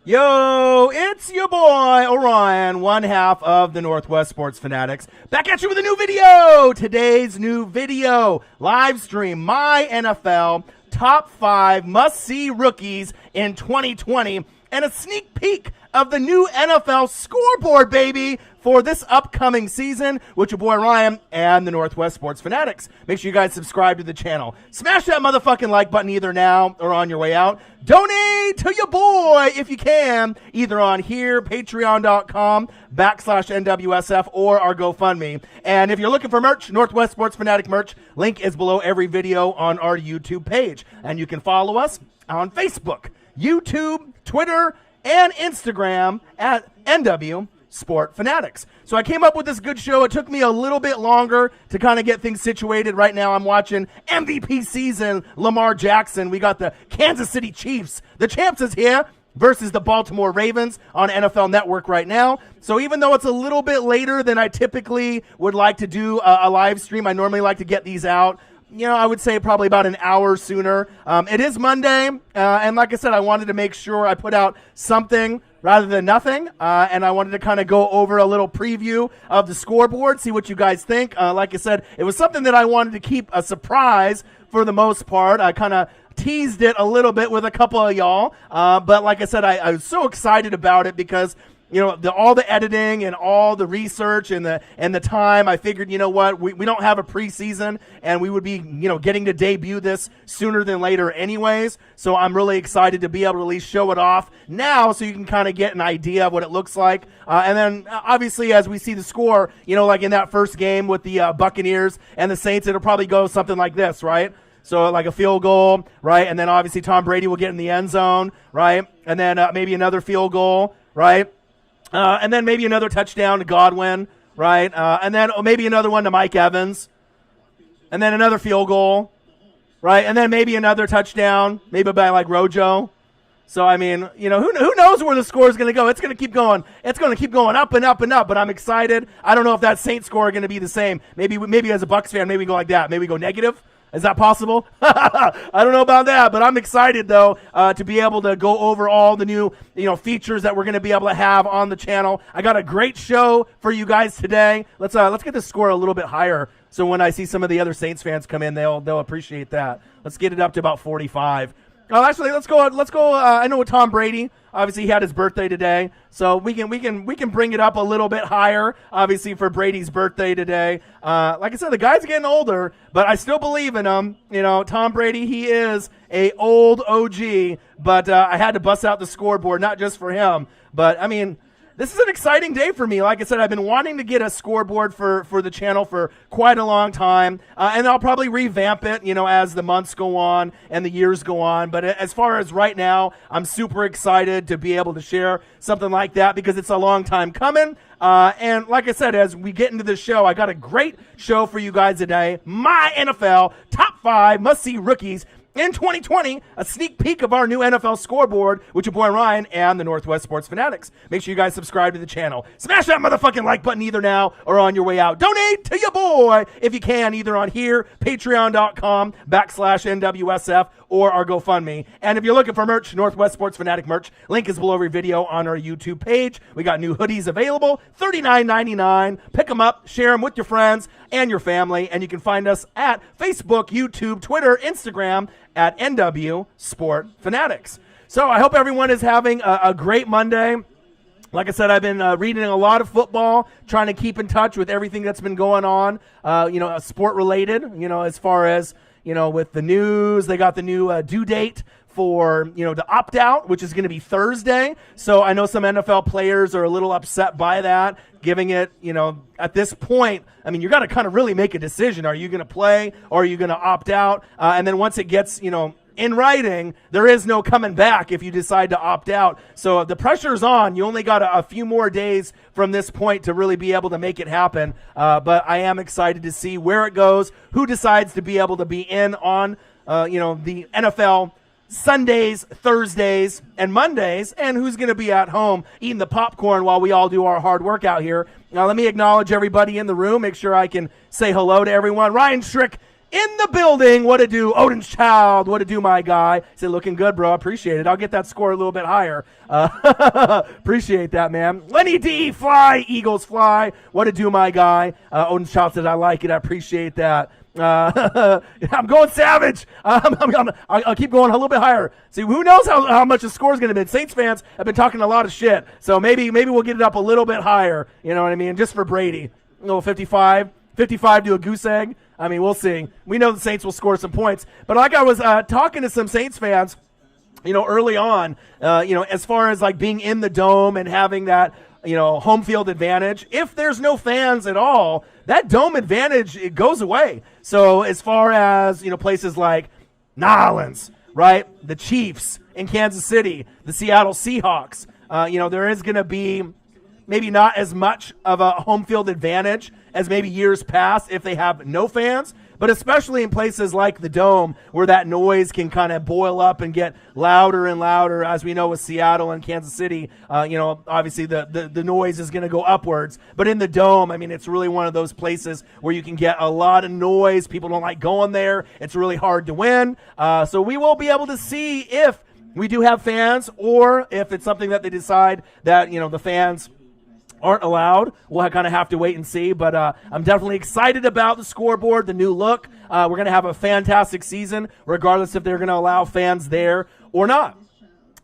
Yo, it's your boy, Orion, one half of the Northwest Sports Fanatics. Back at you with a new video. Today's new video, live stream my NFL top 5 must-see rookies in 2020 and a sneak peek of the new NFL scoreboard, baby, for this upcoming season with your boy Ryan and the Northwest Sports Fanatics. Make sure you guys subscribe to the channel. Smash that motherfucking like button either now or on your way out. Donate to your boy if you can, either on here, patreon.com/NWSF, or our GoFundMe. And if you're looking for merch, Northwest Sports Fanatic merch, link is below every video on our YouTube page. And you can follow us on Facebook, YouTube, Twitter, and Instagram at NW Sport Fanatics. So I came up with this good show. It took me a little bit longer to kind of get things situated. Right now I'm watching MVP season Lamar Jackson. We got the Kansas City Chiefs. The champs is here versus the Baltimore Ravens on NFL Network right now. So even though it's a little bit later than I typically would like to do a live stream, I normally like to get these out, I would say probably about an hour sooner. It is Monday, and like I said, I wanted to make sure I put out something rather than nothing, and I wanted to kind of go over a little preview of the scoreboard, see what you guys think. Like I said, it was something that I wanted to keep a surprise for the most part. I kind of teased it a little bit with a couple of y'all, but like I said, I was so excited about it because all the editing and all the research and the time, I figured, we don't have a preseason and we would be, getting to debut this sooner than later anyways. So I'm really excited to be able to at least show it off now so you can kind of get an idea of what it looks like. And then obviously as we see the score, like in that first game with the Buccaneers and the Saints, it'll probably go something like this, right? So like a field goal, right? And then obviously Tom Brady will get in the end zone, right? And then maybe another field goal, right? And then maybe another touchdown to Godwin, right? And then maybe another one to Mike Evans. And then another field goal, right? And then maybe another touchdown, maybe by like Rojo. So, I mean, who knows where the score is going to go? It's going to keep going. It's going to keep going up and up and up, but I'm excited. I don't know if that Saints score is going to be the same. Maybe as a Bucs fan, maybe we go like that. Maybe we go negative. Is that possible? I don't know about that, but I'm excited, though, to be able to go over all the new, features that we're going to be able to have on the channel. I got a great show for you guys today. Let's get the score a little bit higher, so when I see some of the other Saints fans come in, they'll appreciate that. Let's get it up to about 45. Actually, let's go. I know with Tom Brady, obviously he had his birthday today, so we can bring it up a little bit higher. Obviously for Brady's birthday today. Like I said, the guy's getting older, but I still believe in him. Tom Brady, he is a old OG. But I had to bust out the scoreboard, not just for him, but I mean, this is an exciting day for me. Like I said, I've been wanting to get a scoreboard for the channel for quite a long time, and I'll probably revamp it, as the months go on and the years go on. But as far as right now, I'm super excited to be able to share something like that because it's a long time coming. And like I said, as we get into the show, I got a great show for you guys today. My NFL top 5 must-see rookies in 2020, a sneak peek of our new NFL scoreboard with your boy Ryan and the Northwest Sports Fanatics. Make sure you guys subscribe to the channel. Smash that motherfucking like button either now or on your way out. Donate to your boy if you can, either on here, patreon.com/NWSF, or our GoFundMe. And if you're looking for merch, Northwest Sports Fanatic merch, link is below every video on our YouTube page. We got new hoodies available, $39.99. Pick them up, share them with your friends and your family, and you can find us at Facebook, YouTube, Twitter, Instagram at NW Sport Fanatics. So I hope everyone is having a great Monday. Like I said, I've been reading a lot of football, trying to keep in touch with everything that's been going on, sport related, as far as, with the news. They got the new due date for, the opt-out, which is going to be Thursday. So I know some NFL players are a little upset by that, giving it, at this point, I mean, you got to kind of really make a decision. Are you going to play or are you going to opt out? And then once it gets, in writing, there is no coming back if you decide to opt out. So the pressure's on. You only got a few more days from this point to really be able to make it happen. But I am excited to see where it goes, who decides to be able to be in on, the NFL Sundays, Thursdays, and Mondays, and who's going to be at home eating the popcorn while we all do our hard work out here. Now, let me acknowledge everybody in the room. Make sure I can say hello to everyone. Ryan Strick in the building. What to do, Odin's child? What to do, my guy? He said, looking good, bro. Appreciate it. I'll get that score a little bit higher. Appreciate that, man. Lenny D, fly. Eagles fly. What to do, my guy? Odin's child said, I like it. I appreciate that. I'm going savage. I'll keep going a little bit higher. See, who knows how much the score is going to be. Saints fans have been talking a lot of shit, so maybe we'll get it up a little bit higher. You know what I mean? Just for Brady. A little 55 to a goose egg. I mean, we'll see. We know the Saints will score some points. But like I was talking to some Saints fans, early on, as far as like being in the dome and having that, home field advantage, if there's no fans at all, that dome advantage, it goes away. So as far as, places like Nolans, right, the Chiefs in Kansas City, the Seattle Seahawks, there is going to be maybe not as much of a home field advantage as maybe years past if they have no fans, but especially in places like the Dome where that noise can kind of boil up and get louder and louder, as we know with Seattle and Kansas City. Obviously the noise is going to go upwards. But in the Dome, I mean, it's really one of those places where you can get a lot of noise. People don't like going there. It's really hard to win. So we will be able to see if we do have fans or if it's something that they decide that, the fans aren't allowed. We'll kind of have to wait and see, but I'm definitely excited about the scoreboard, the new look. We're going to have a fantastic season, regardless if they're going to allow fans there or not.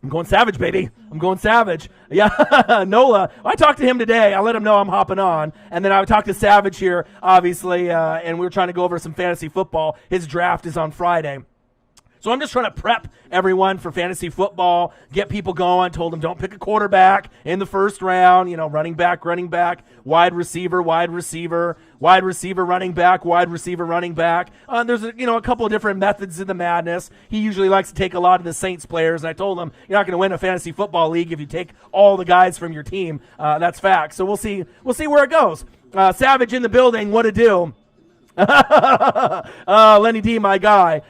I'm going savage, baby. I'm going savage. Yeah, Nola. I talked to him today. I let him know I'm hopping on. And then I talked to Savage here, obviously, and we were trying to go over some fantasy football. His draft is on Friday. So I'm just trying to prep everyone for fantasy football, get people going. Told them don't pick a quarterback in the first round. Running back, wide receiver, running back, wide receiver, running back. There's a couple of different methods in the madness. He usually likes to take a lot of the Saints players, and I told him you're not going to win a fantasy football league if you take all the guys from your team. That's fact. So we'll see where it goes. Savage in the building. What to do? Lenny D, my guy.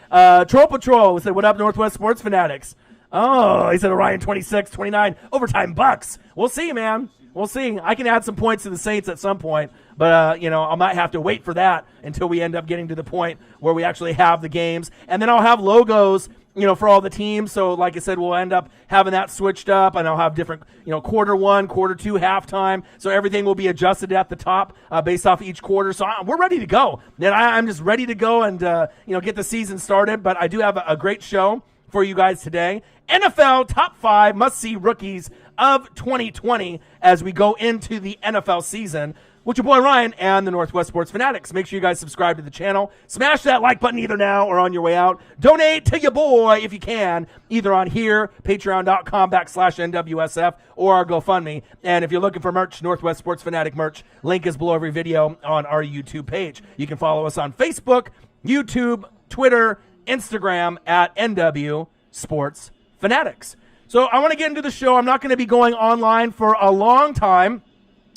Troll Patrol said, what up, Northwest Sports Fanatics? Oh, he said Orion 26, 29, overtime Bucks. We'll see, man. We'll see. I can add some points to the Saints at some point, but, I might have to wait for that until we end up getting to the point where we actually have the games. And then I'll have logos, for all the teams. So like I said, we'll end up having that switched up, and I'll have different, quarter one, quarter two, halftime. So everything will be adjusted at the top based off each quarter. So we're ready to go. And I'm just ready to go and, get the season started. But I do have a great show for you guys today. NFL Top 5 Must-See Rookies of 2020 as we go into the NFL season with your boy Ryan and the Northwest Sports Fanatics. Make sure you guys subscribe to the channel. Smash that like button either now or on your way out. Donate to your boy if you can, either on here, patreon.com/NWSF, or our GoFundMe. And if you're looking for merch, Northwest Sports Fanatic merch, link is below every video on our YouTube page. You can follow us on Facebook, YouTube, Twitter, Instagram at NW Sports Fanatics. So I want to get into the show. I'm not going to be going online for a long time,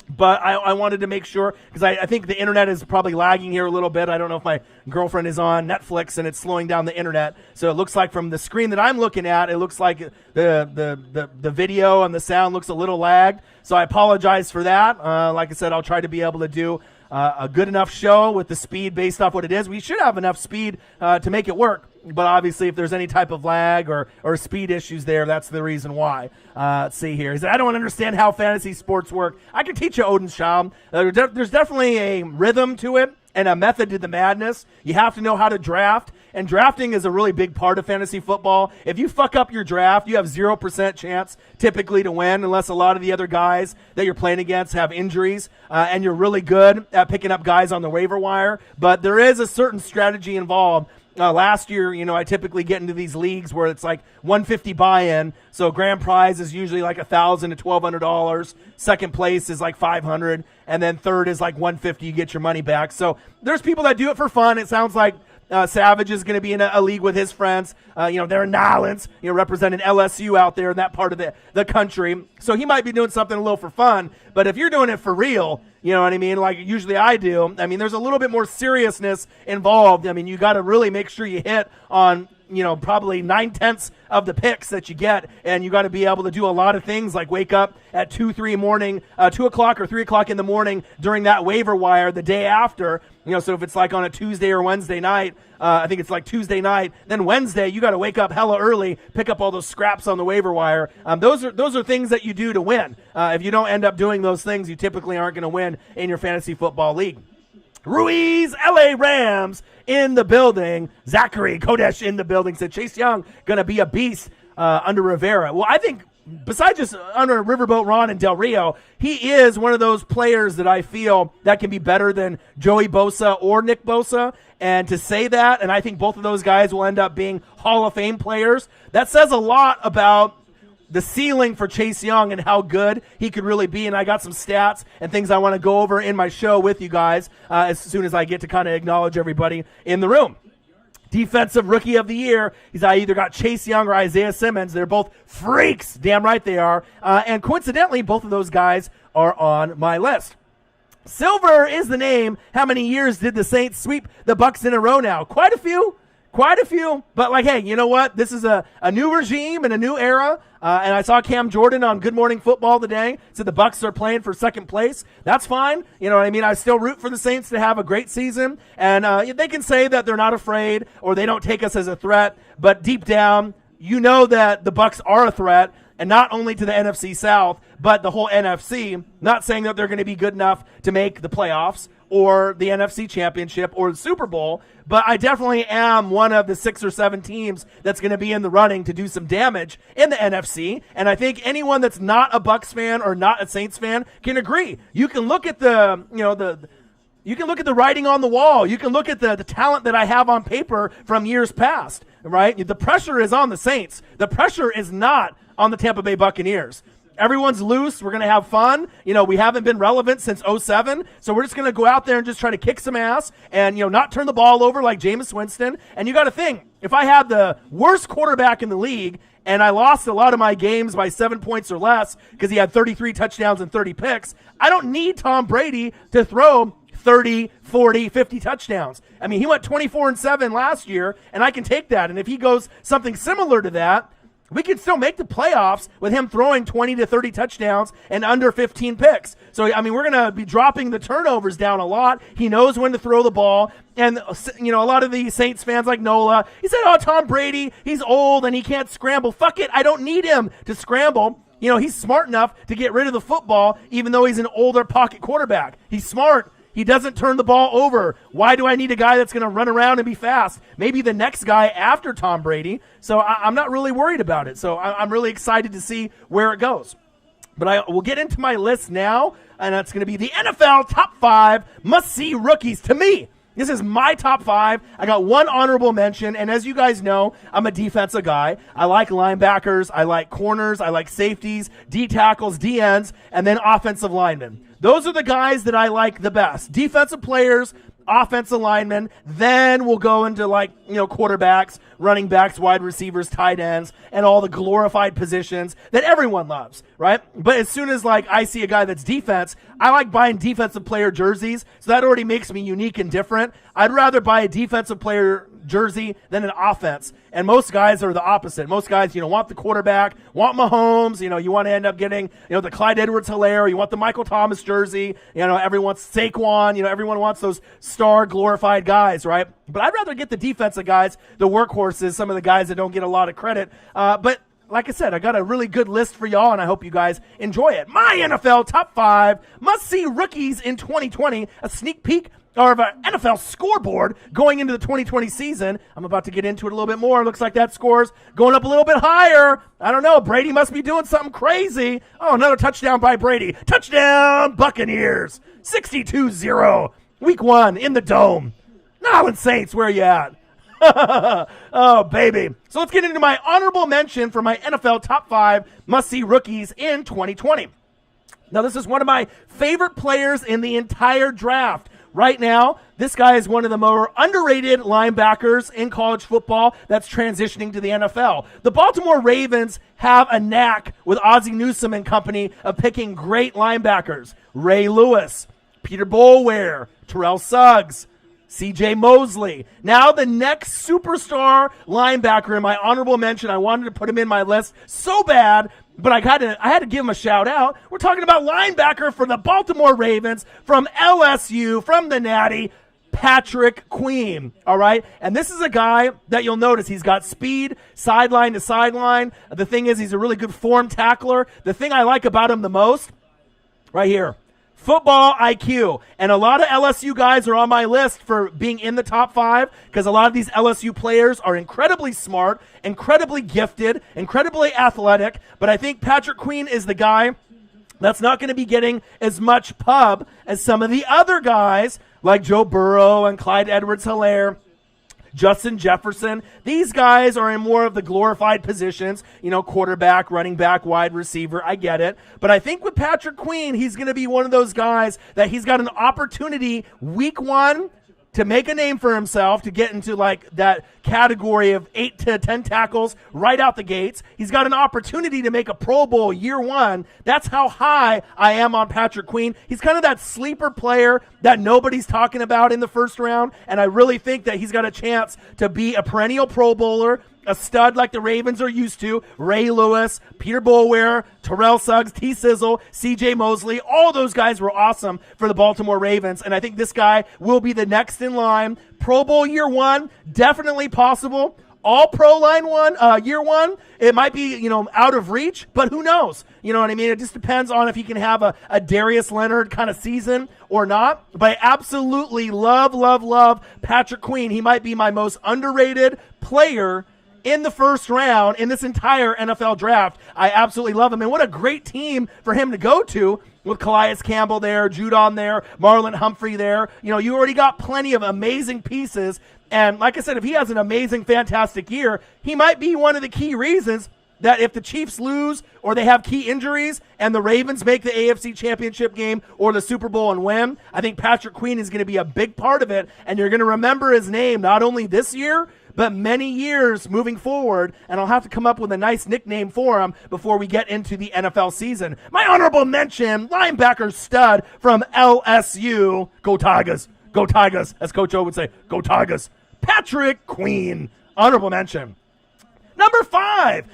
but I wanted to make sure, because I think the internet is probably lagging here a little bit. I don't know if my girlfriend is on Netflix and it's slowing down the internet. So it looks like from the screen that I'm looking at, it looks like the video and the sound looks a little lagged. So I apologize for that. Like I said, I'll try to be able to do a good enough show with the speed based off what it is. We should have enough speed to make it work. But obviously, if there's any type of lag or speed issues there, that's the reason why. Let's see here. He said, I don't understand how fantasy sports work. I can teach you, Odin's child. There's definitely a rhythm to it and a method to the madness. You have to know how to draft. And drafting is a really big part of fantasy football. If you fuck up your draft, you have 0% chance typically to win, unless a lot of the other guys that you're playing against have injuries, and you're really good at picking up guys on the waiver wire. But there is a certain strategy involved. Last year, I typically get into these leagues where it's like $150 buy-in. So grand prize is usually like $1,000 to $1,200. Second place is like $500, and then third is like $150. You get your money back. So there's people that do it for fun. It sounds like Savage is going to be in a league with his friends. They're in Nolans, representing LSU out there in that part of the country. So he might be doing something a little for fun. But if you're doing it for real, you know what I mean? Like usually I do. I mean, there's a little bit more seriousness involved. I mean, you got to really make sure you hit on, probably 9/10 of the picks that you get. And you got to be able to do a lot of things like wake up at 2 o'clock or 3 o'clock in the morning during that waiver wire the day after, So if it's like on a Tuesday or Wednesday night, I think it's like Tuesday night, then Wednesday you got to wake up hella early, pick up all those scraps on the waiver wire. Those are things that you do to win. If you don't end up doing those things, you typically aren't going to win in your fantasy football league. Ruiz, LA Rams in the building. Zachary Kodesh in the building said Chase Young going to be a beast under Rivera. Well, I think besides just under Riverboat Ron and Del Rio, he is one of those players that I feel that can be better than Joey Bosa or Nick Bosa. And to say that, and I think both of those guys will end up being Hall of Fame players, that says a lot about the ceiling for Chase Young and how good he could really be. And I got some stats and things I want to go over in my show with you guys as soon as I get to kind of acknowledge everybody in the room. Defensive Rookie of the Year, I either got Chase Young or Isaiah Simmons. They're both freaks. Damn right they are. And coincidentally, both of those guys are on my list. Silver is the name. How many years did the Saints sweep the Bucs in a row now? Quite a few. But hey, you know what? This is a new regime and a new era. And I saw Cam Jordan on Good Morning Football today. Said the Bucs are playing for second place. That's fine. You know what I mean? I still root for the Saints to have a great season. And they can say that they're not afraid or they don't take us as a threat. But deep down, you know that the Bucs are a threat. And not only to the NFC South, but the whole NFC. Not saying that they're going to be good enough to make the playoffs or the NFC Championship or the Super Bowl, but I definitely am one of the 6 or 7 teams that's going to be in the running to do some damage in the NFC. And I think anyone that's not a Bucs fan or not a Saints fan can agree. You can look at you can look at the writing on the wall. You can look at the talent that I have on paper from years past, right? The pressure is on the Saints. The pressure is not on the Tampa Bay Buccaneers. Everyone's loose. We're going to have fun. We haven't been relevant since 2007, so we're just going to go out there and just try to kick some ass and, not turn the ball over like Jameis Winston. And you got to think, if I had the worst quarterback in the league and I lost a lot of my games by 7 points or less because he had 33 touchdowns and 30 picks, I don't need Tom Brady to throw 30, 40, 50 touchdowns. I mean, he went 24-7 last year, and I can take that. And if he goes something similar to that, we can still make the playoffs with him throwing 20 to 30 touchdowns and under 15 picks. So, I mean, we're going to be dropping the turnovers down a lot. He knows when to throw the ball. And, a lot of the Saints fans like Nola, he said, Tom Brady, he's old and he can't scramble. Fuck it, I don't need him to scramble. He's smart enough to get rid of the football even though he's an older pocket quarterback. He's smart. He doesn't turn the ball over. Why do I need a guy that's going to run around and be fast? Maybe the next guy after Tom Brady. So I'm not really worried about it. So I'm really excited to see where it goes. But I will get into my list now, and that's going to be the NFL Top 5 Must-See Rookies. To me, this is my top 5. I got one honorable mention, and as you guys know, I'm a defensive guy. I like linebackers, I like corners, I like safeties, D tackles, D ends, and then offensive linemen. Those are the guys that I like the best. Defensive players, offensive linemen, then we'll go into quarterbacks, running backs, wide receivers, tight ends, and all the glorified positions that everyone loves, right? But as soon as I see a guy that's defense, I like buying defensive player jerseys, so that already makes me unique and different. I'd rather buy a defensive player jersey than an offense. And most guys are the opposite. Most guys, want the quarterback, want Mahomes, you want to end up getting, the Clyde Edwards-Helaire, you want the Michael Thomas jersey, everyone wants Saquon, everyone wants those star glorified guys, right? But I'd rather get the defensive guys, the workhorses, some of the guys that don't get a lot of credit. But like I said, I got a really good list for y'all, and I hope you guys enjoy it. My NFL Top 5 Must-See Rookies in 2020, a sneak peek of an NFL scoreboard going into the 2020 season. I'm about to get into it a little bit more. Looks like that score's going up a little bit higher. I don't know. Brady must be doing something crazy. Oh, another touchdown by Brady. Touchdown, Buccaneers. 62-0. Week 1 in the Dome. Nolans Saints, where you at? Oh, baby. So let's get into my honorable mention for my NFL Top 5 Must-See Rookies in 2020. Now, this is one of my favorite players in the entire draft. Right now, this guy is one of the more underrated linebackers in college football that's transitioning to the NFL. The Baltimore Ravens have a knack with Ozzie Newsome and company of picking great linebackers. Ray Lewis, Peter Boulware, Terrell Suggs, C.J. Mosley. Now the next superstar linebacker in my honorable mention. I wanted to put him in my list so bad, but I had to give him a shout out. We're talking about linebacker for the Baltimore Ravens from LSU, from the Natty, Patrick Queen, all right? And this is a guy that you'll notice he's got speed, sideline to sideline. The thing is, he's a really good form tackler. The thing I like about him the most, right here, football IQ. And a lot of LSU guys are on my list for being in the top 5 because a lot of these LSU players are incredibly smart, incredibly gifted, incredibly athletic. But I think Patrick Queen is the guy that's not going to be getting as much pub as some of the other guys like Joe Burrow and Clyde Edwards-Helaire, Justin Jefferson. These guys are in more of the glorified positions, quarterback, running back, wide receiver. I get it. But I think with Patrick Queen, he's going to be one of those guys that he's got an opportunity week 1 to make a name for himself, to get into like that category of 8 to 10 tackles right out the gates. He's got an opportunity to make a Pro Bowl year 1. That's how high I am on Patrick Queen. He's kind of that sleeper player that nobody's talking about in the first round, and I really think that he's got a chance to be a perennial Pro Bowler, a stud like the Ravens are used to. Ray Lewis, Peter Boulware, Terrell Suggs, T. Sizzle, C.J. Mosley, all those guys were awesome for the Baltimore Ravens, and I think this guy will be the next in line. Pro Bowl year 1, definitely possible. All pro line year 1, it might be, out of reach, but who knows? You know what I mean? It just depends on if he can have a Darius Leonard kind of season or not. But I absolutely love Patrick Queen. He might be my most underrated player in the first round in this entire NFL draft. I absolutely love him. And what a great team for him to go to with Calais Campbell there, Judon there, Marlon Humphrey there. You already got plenty of amazing pieces. And like I said, if he has an amazing, fantastic year, he might be one of the key reasons that if the Chiefs lose or they have key injuries and the Ravens make the AFC Championship game or the Super Bowl and win, I think Patrick Queen is going to be a big part of it. And you're going to remember his name not only this year, but many years moving forward, and I'll have to come up with a nice nickname for him before we get into the NFL season. My honorable mention, linebacker stud from LSU, go Tigers, as Coach O would say, go Tigers, Patrick Queen, honorable mention. Number five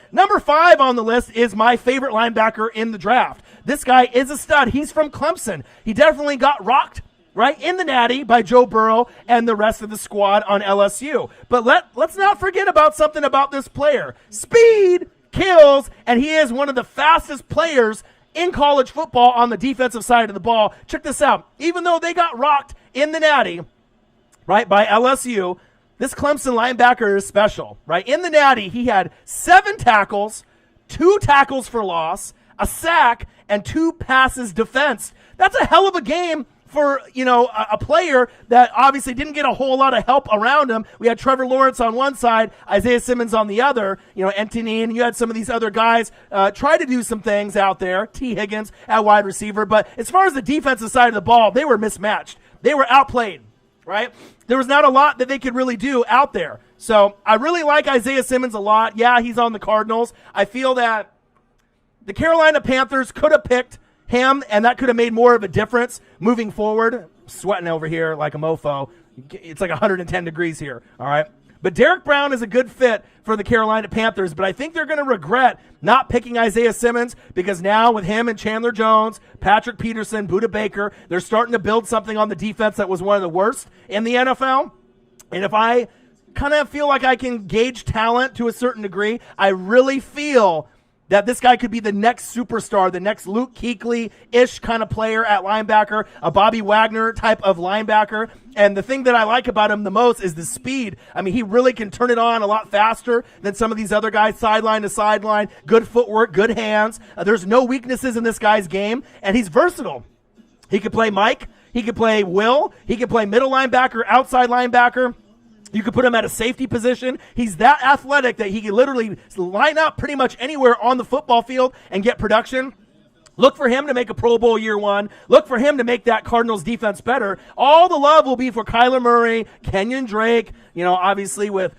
on the list is my favorite linebacker in the draft. This guy is a stud. He's from Clemson. He definitely got rocked right in the Natty by Joe Burrow and the rest of the squad on LSU. But let's not forget about something about this player. Speed kills, and he is one of the fastest players in college football on the defensive side of the ball. Check this out. Even though they got rocked in the Natty, right, by LSU, this Clemson linebacker is special, right? In the Natty, he had 7 tackles, 2 tackles for loss, a sack, and 2 passes defensed. That's a hell of a game for, a player that obviously didn't get a whole lot of help around him. We had Trevor Lawrence on one side, Isaiah Simmons on the other, Anthony, and you had some of these other guys try to do some things out there, T. Higgins at wide receiver. But as far as the defensive side of the ball, they were mismatched. They were outplayed, right? There was not a lot that they could really do out there. So I really like Isaiah Simmons a lot. Yeah, he's on the Cardinals. I feel that the Carolina Panthers could have picked him, and that could have made more of a difference moving forward. I'm sweating over here like a mofo. It's like 110 degrees here, all right? But Derek Brown is a good fit for the Carolina Panthers, but I think they're going to regret not picking Isaiah Simmons because now with him and Chandler Jones, Patrick Peterson, Budda Baker, they're starting to build something on the defense that was one of the worst in the NFL. And if I kind of feel like I can gauge talent to a certain degree, I really feel that this guy could be the next superstar, the next Luke Kuechly-ish kind of player at linebacker, a Bobby Wagner type of linebacker. And the thing that I like about him the most is the speed. I mean, he really can turn it on a lot faster than some of these other guys, sideline to sideline, good footwork, good hands. There's no weaknesses in this guy's game, and he's versatile. He could play Mike. He could play Will. He could play middle linebacker, outside linebacker. You could put him at a safety position. He's that athletic that he can literally line up pretty much anywhere on the football field and get production. Look for him to make a Pro Bowl year 1. Look for him to make that Cardinals defense better. All the love will be for Kyler Murray, Kenyon Drake, obviously with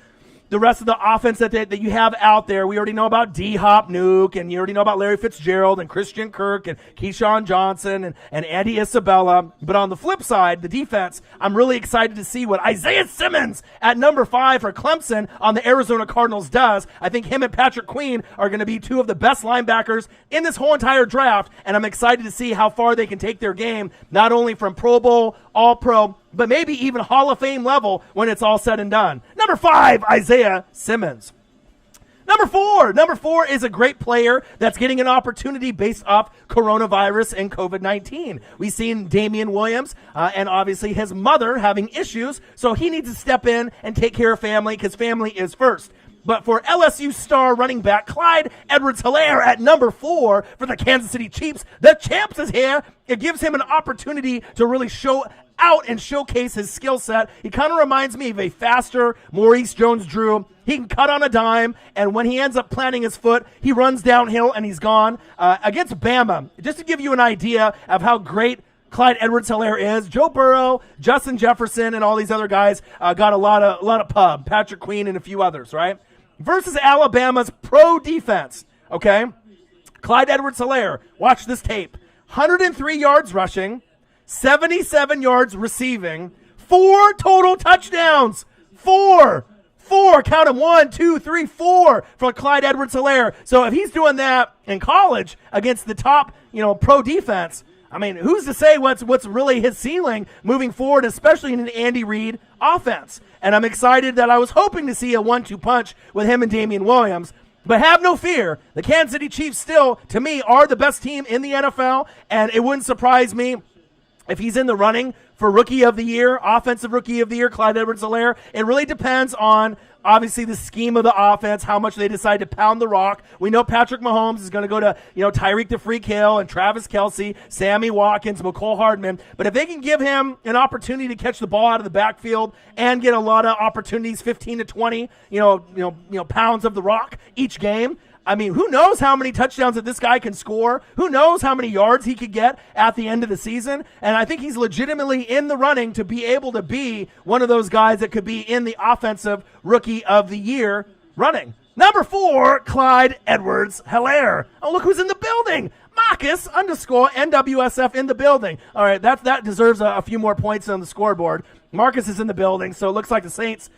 the rest of the offense that you have out there. We already know about D-Hop Nuke, and you already know about Larry Fitzgerald and Christian Kirk and Keyshawn Johnson and Andy Isabella. But on the flip side, the defense, I'm really excited to see what Isaiah Simmons at number 5 for Clemson on the Arizona Cardinals does. I think him and Patrick Queen are going to be 2 of the best linebackers in this whole entire draft, and I'm excited to see how far they can take their game, not only from Pro Bowl, All-Pro, but maybe even Hall of Fame level when it's all said and done. Number 5, Isaiah Simmons. Number four is a great player that's getting an opportunity based off coronavirus and COVID-19. We've seen Damian Williams and obviously his mother having issues, so he needs to step in and take care of family because family is first. But for LSU star running back Clyde Edwards-Helaire at number 4 for the Kansas City Chiefs, the champs is here. It gives him an opportunity to really show out and showcase his skill set. He kind of reminds me of a faster Maurice Jones-Drew. He can cut on a dime, and when he ends up planting his foot, he runs downhill and he's gone. Against Bama, just to give you an idea of how great Clyde Edwards-Helaire is, Joe Burrow, Justin Jefferson, and all these other guys got a lot of pub, Patrick Queen and a few others, right? Versus Alabama's pro defense, okay? Clyde Edwards-Helaire, watch this tape. 103 yards rushing, 77 yards receiving, 4 total touchdowns. 4, count them, 1, 2, 3, 4 for Clyde Edwards-Helaire. So if he's doing that in college against the top, pro defense, I mean, who's to say what's really his ceiling moving forward, especially in an Andy Reid offense? And I'm excited that I was hoping to see a 1-2 punch with him and Damian Williams. But have no fear, the Kansas City Chiefs still, to me, are the best team in the NFL, and it wouldn't surprise me if he's in the running for Rookie of the Year, Offensive Rookie of the Year, Clyde Edwards-Helaire. It really depends on, obviously, the scheme of the offense, how much they decide to pound the rock. We know Patrick Mahomes is going to go to, Tyreek the Freak Hill and Travis Kelce, Sammy Watkins, McCole Hardman. But if they can give him an opportunity to catch the ball out of the backfield and get a lot of opportunities, 15 to 20, pounds of the rock each game, I mean, who knows how many touchdowns that this guy can score? Who knows how many yards he could get at the end of the season? And I think he's legitimately in the running to be able to be one of those guys that could be in the Offensive Rookie of the Year running. Number 4, Clyde Edwards-Helaire. Oh, look who's in the building. Marcus_NWSF in the building. All right, that deserves a few more points on the scoreboard. Marcus is in the building, so it looks like the Saints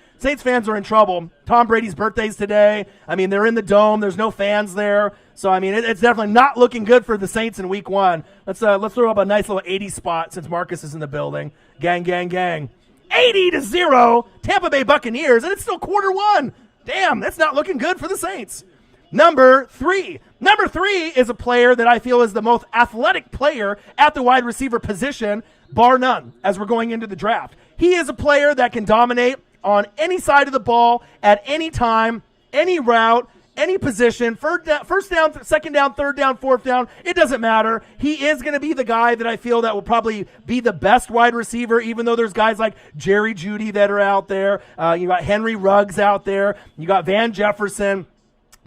fans are in trouble. Tom Brady's birthday's today. I mean, they're in the dome. There's no fans there. So, I mean, it's definitely not looking good for the Saints in week 1. Let's throw up a nice little 80 spot since Marcus is in the building. Gang, gang, gang. 80-0, Tampa Bay Buccaneers, and it's still quarter 1. Damn, that's not looking good for the Saints. Number 3 is a player that I feel is the most athletic player at the wide receiver position, bar none, as we're going into the draft. He is a player that can dominate on any side of the ball at any time, any route, any position, first down, second down, third down, fourth down, it doesn't matter. He is going to be the guy that I feel that will probably be the best wide receiver, even though there's guys like Jerry Jeudy that are out there. You got Henry Ruggs out there. You got Van Jefferson,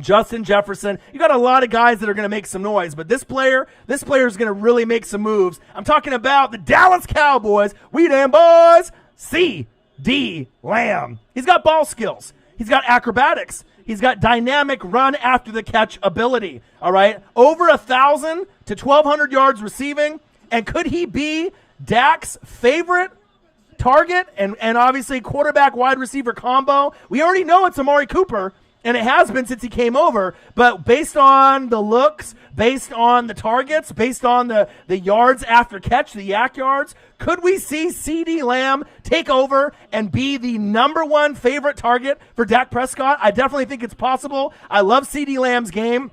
Justin Jefferson. You got a lot of guys that are going to make some noise, but this player is going to really make some moves. I'm talking about the Dallas Cowboys. We damn boys. C.D. Lamb. He's got ball skills. He's got acrobatics. He's got dynamic run after the catch ability. All right. Over 1,000 to 1,200 yards receiving. And could he be Dak's favorite target and obviously quarterback wide receiver combo? We already know it's Amari Cooper, and it has been since he came over. But based on the looks, based on the targets, based on the yards after catch, the yak yards, could we see C.D. Lamb take over and be the number 1 favorite target for Dak Prescott? I definitely think it's possible. I love C.D. Lamb's game.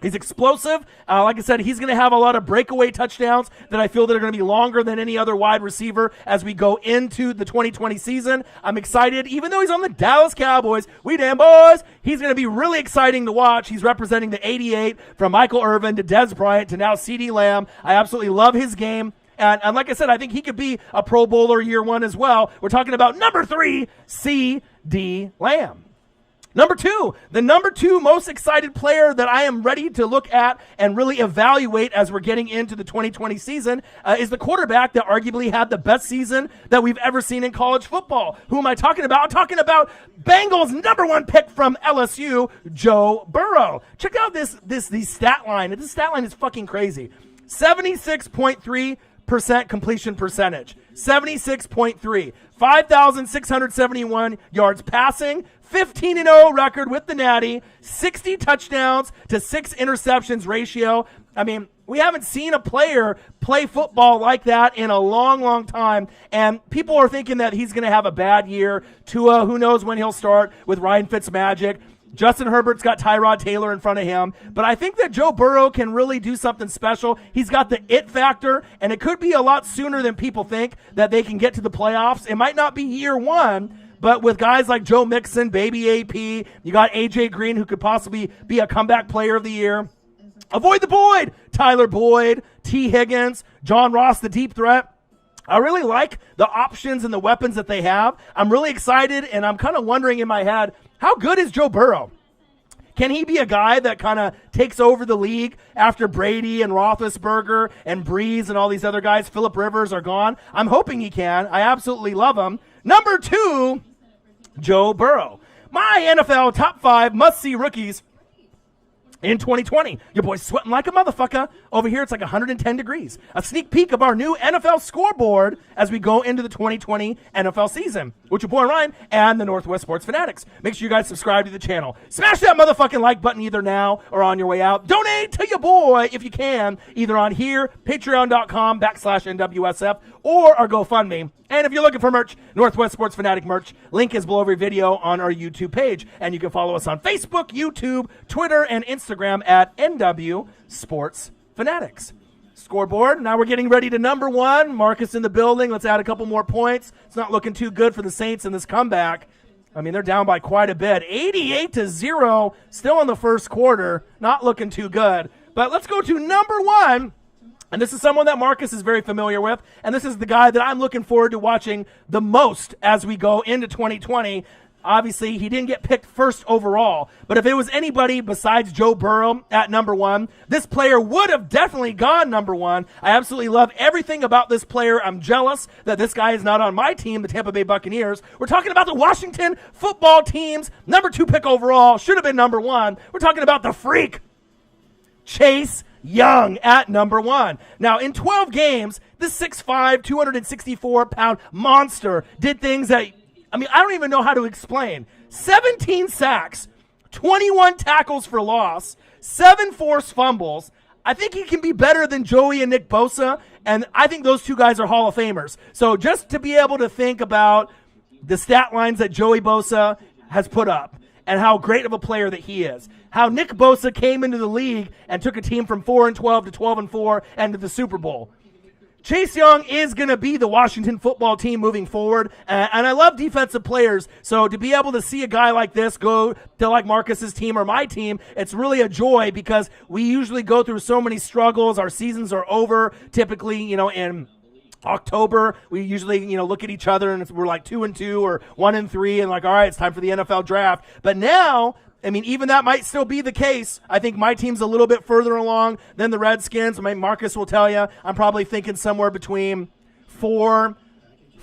He's explosive. Like I said, he's going to have a lot of breakaway touchdowns that I feel that are going to be longer than any other wide receiver as we go into the 2020 season. I'm excited. Even though he's on the Dallas Cowboys, we damn boys, he's going to be really exciting to watch. He's representing the 88 from Michael Irvin to Dez Bryant to now C.D. Lamb. I absolutely love his game. And like I said, I think he could be a Pro Bowler year 1 as well. We're talking about number 3, C.D. Lamb. Number 2, the number 2 most excited player that I am ready to look at and really evaluate as we're getting into the 2020 season is the quarterback that arguably had the best season that we've ever seen in college football. Who am I talking about? I'm talking about Bengals number 1 pick from LSU, Joe Burrow. Check out this stat line. This stat line is fucking crazy. 76.3 completion percentage, 76.3, 5,671 yards passing, 15-0 record with the Natty, 60 touchdowns to 6 interceptions ratio. I mean, we haven't seen a player play football like that in a long, long time, and people are thinking that he's going to have a bad year. Tua, who knows when he'll start with Ryan Fitzmagic. Justin Herbert's got Tyrod Taylor in front of him, but I think that Joe Burrow can really do something special. He's got the it factor, and it could be a lot sooner than people think that they can get to the playoffs. It might not be year one, but with guys like Joe Mixon, Baby AP, you got A.J. Green, who could possibly be a comeback player of the year. Avoid the Boyd, Tyler Boyd, T. Higgins, John Ross, the deep threat. I really like the options and the weapons that they have. I'm really excited, and I'm kind of wondering in my head, how good is Joe Burrow? Can he be a guy that kind of takes over the league after Brady and Roethlisberger and Breeze and all these other guys, Phillip Rivers, are gone? I'm hoping he can. I absolutely love him. Number 2, Joe Burrow. My NFL top 5 must-see rookies in 2020. Your boy's sweating like a motherfucker. Over here, it's like 110 degrees. A sneak peek of our new NFL scoreboard as we go into the 2020 NFL season with your boy Ryan and the Northwest Sports Fanatics. Make sure you guys subscribe to the channel. Smash that motherfucking like button either now or on your way out. Donate to your boy if you can, either on here, patreon.com/NWSF, or our GoFundMe. And if you're looking for merch, Northwest Sports Fanatic merch, link is below every video on our YouTube page. And you can follow us on Facebook, YouTube, Twitter, and Instagram at NW Sports Fanatics. Scoreboard. Now we're getting ready to number 1. Marcus in the building. Let's add a couple more points. It's not looking too good for the Saints in this comeback. I mean, they're down by quite a bit. 88-0, still in the first quarter. Not looking too good. But let's go to number 1. And this is someone that Marcus is very familiar with, and this is the guy that I'm looking forward to watching the most as we go into 2020. Obviously, he didn't get picked first overall, but if it was anybody besides Joe Burrow at number 1, this player would have definitely gone number 1. I absolutely love everything about this player. I'm jealous that this guy is not on my team, the Tampa Bay Buccaneers. We're talking about the Washington football team's number 2 pick overall, should have been number 1. We're talking about the freak, Chase Young at number 1. Now, in 12 games, this 6'5", 264-pound monster did things that, I mean, I don't even know how to explain. 17 sacks, 21 tackles for loss, 7 forced fumbles. I think he can be better than Joey and Nick Bosa, and I think those two guys are Hall of Famers. So just to be able to think about the stat lines that Joey Bosa has put up, and how great of a player that he is. How Nick Bosa came into the league and took a team from 4-12 to 12-4 and to the Super Bowl. Chase Young is going to be the Washington football team moving forward, and I love defensive players, so to be able to see a guy like this go to like Marcus's team or my team, it's really a joy because we usually go through so many struggles. Our seasons are over typically, in October. We usually, look at each other and we're like 2-2 or 1-3 and like, all right, it's time for the NFL draft. But now, I mean, even that might still be the case. I think my team's a little bit further along than the Redskins. I mean, Marcus will tell you, I'm probably thinking somewhere between 4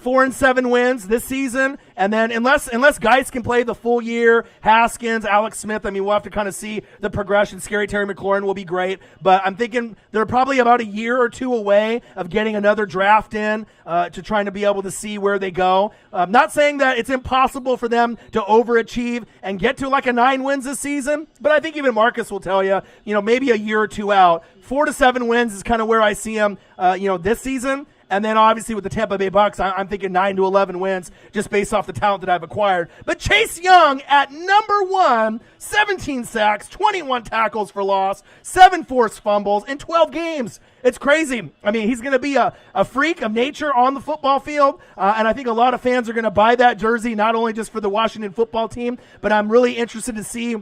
and 7 wins this season, and then unless guys can play the full year, Haskins, Alex Smith, I mean, we'll have to kind of see the progression. Scary Terry McLaurin will be great, but I'm thinking they're probably about a year or 2 away of getting another draft in to trying to be able to see where they go. Not saying that it's impossible for them to overachieve and get to like a 9 wins this season, but I think even Marcus will tell you, maybe a year or 2 out, 4 to 7 wins is kind of where I see them, this season. And then obviously with the Tampa Bay Bucks, I'm thinking 9 to 11 wins just based off the talent that I've acquired. But Chase Young at number 1, 17 sacks, 21 tackles for loss, 7 forced fumbles in 12 games. It's crazy. I mean, he's going to be a freak of nature on the football field, and I think a lot of fans are going to buy that jersey, not only just for the Washington football team, but I'm really interested to see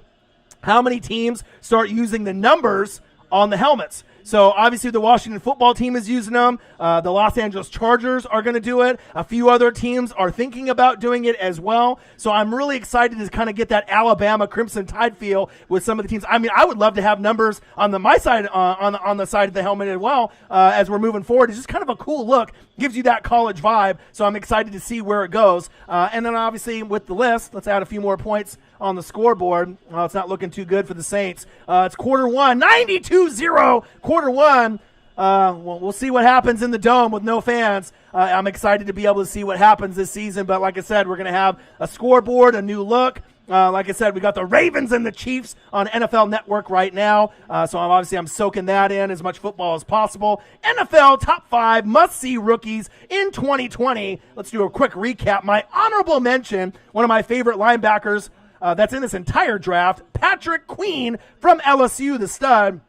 how many teams start using the numbers on the helmets. So obviously the Washington football team is using them. The Los Angeles Chargers are going to do it. A few other teams are thinking about doing it as well. So I'm really excited to kind of get that Alabama Crimson Tide feel with some of the teams. I mean, I would love to have numbers on my side, on the side of the helmet as well as we're moving forward. It's just kind of a cool look. Gives you that college vibe. So I'm excited to see where it goes. And then obviously with the list, let's add a few more points on the scoreboard. Well, it's not looking too good for the Saints. It's quarter 1, 92-0. Quarter 1. We'll see what happens in the Dome with no fans. I'm excited to be able to see what happens this season. But like I said, we're going to have a scoreboard, a new look. Like I said, we got the Ravens and the Chiefs on NFL Network right now. So I'm soaking that in as much football as possible. NFL top 5 must-see rookies in 2020. Let's do a quick recap. My honorable mention, one of my favorite linebackers that's in this entire draft, Patrick Queen from LSU, the stud.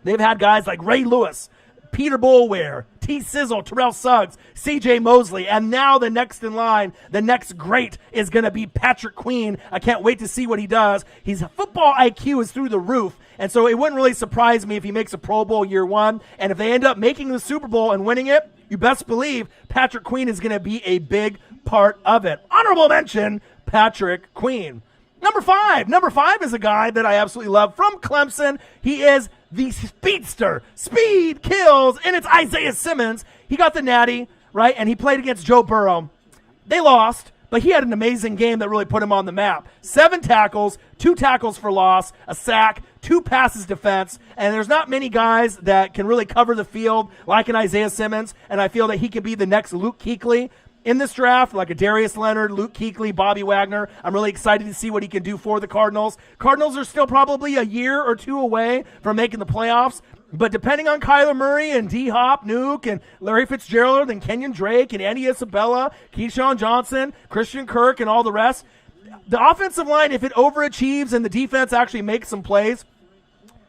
They've had guys like Ray Lewis, Peter Boulware, T. Sizzle, Terrell Suggs, C.J. Mosley, and now the next in line, the next great is going to be Patrick Queen. I can't wait to see what he does. His football IQ is through the roof, and so it wouldn't really surprise me if he makes a Pro Bowl year one, and if they end up making the Super Bowl and winning it, you best believe Patrick Queen is going to be a big part of it. Honorable mention, Patrick Queen. Number 5 is a guy that I absolutely love from Clemson. He is the speedster. Speed kills, and it's Isaiah Simmons. He got the natty, right, and he played against Joe Burrow. They lost, but he had an amazing game that really put him on the map. 7 tackles, 2 tackles for loss, a sack, 2 passes defense, and there's not many guys that can really cover the field like an Isaiah Simmons, and I feel that he could be the next Luke Kuechly in this draft, like a Darius Leonard, Luke Kuechly, Bobby Wagner. I'm really excited to see what he can do for the Cardinals. Cardinals are still probably a year or 2 away from making the playoffs, but depending on Kyler Murray and D-Hop, Nuke, and Larry Fitzgerald, and Kenyon Drake, and Andy Isabella, Keyshawn Johnson, Christian Kirk, and all the rest, the offensive line, if it overachieves and the defense actually makes some plays,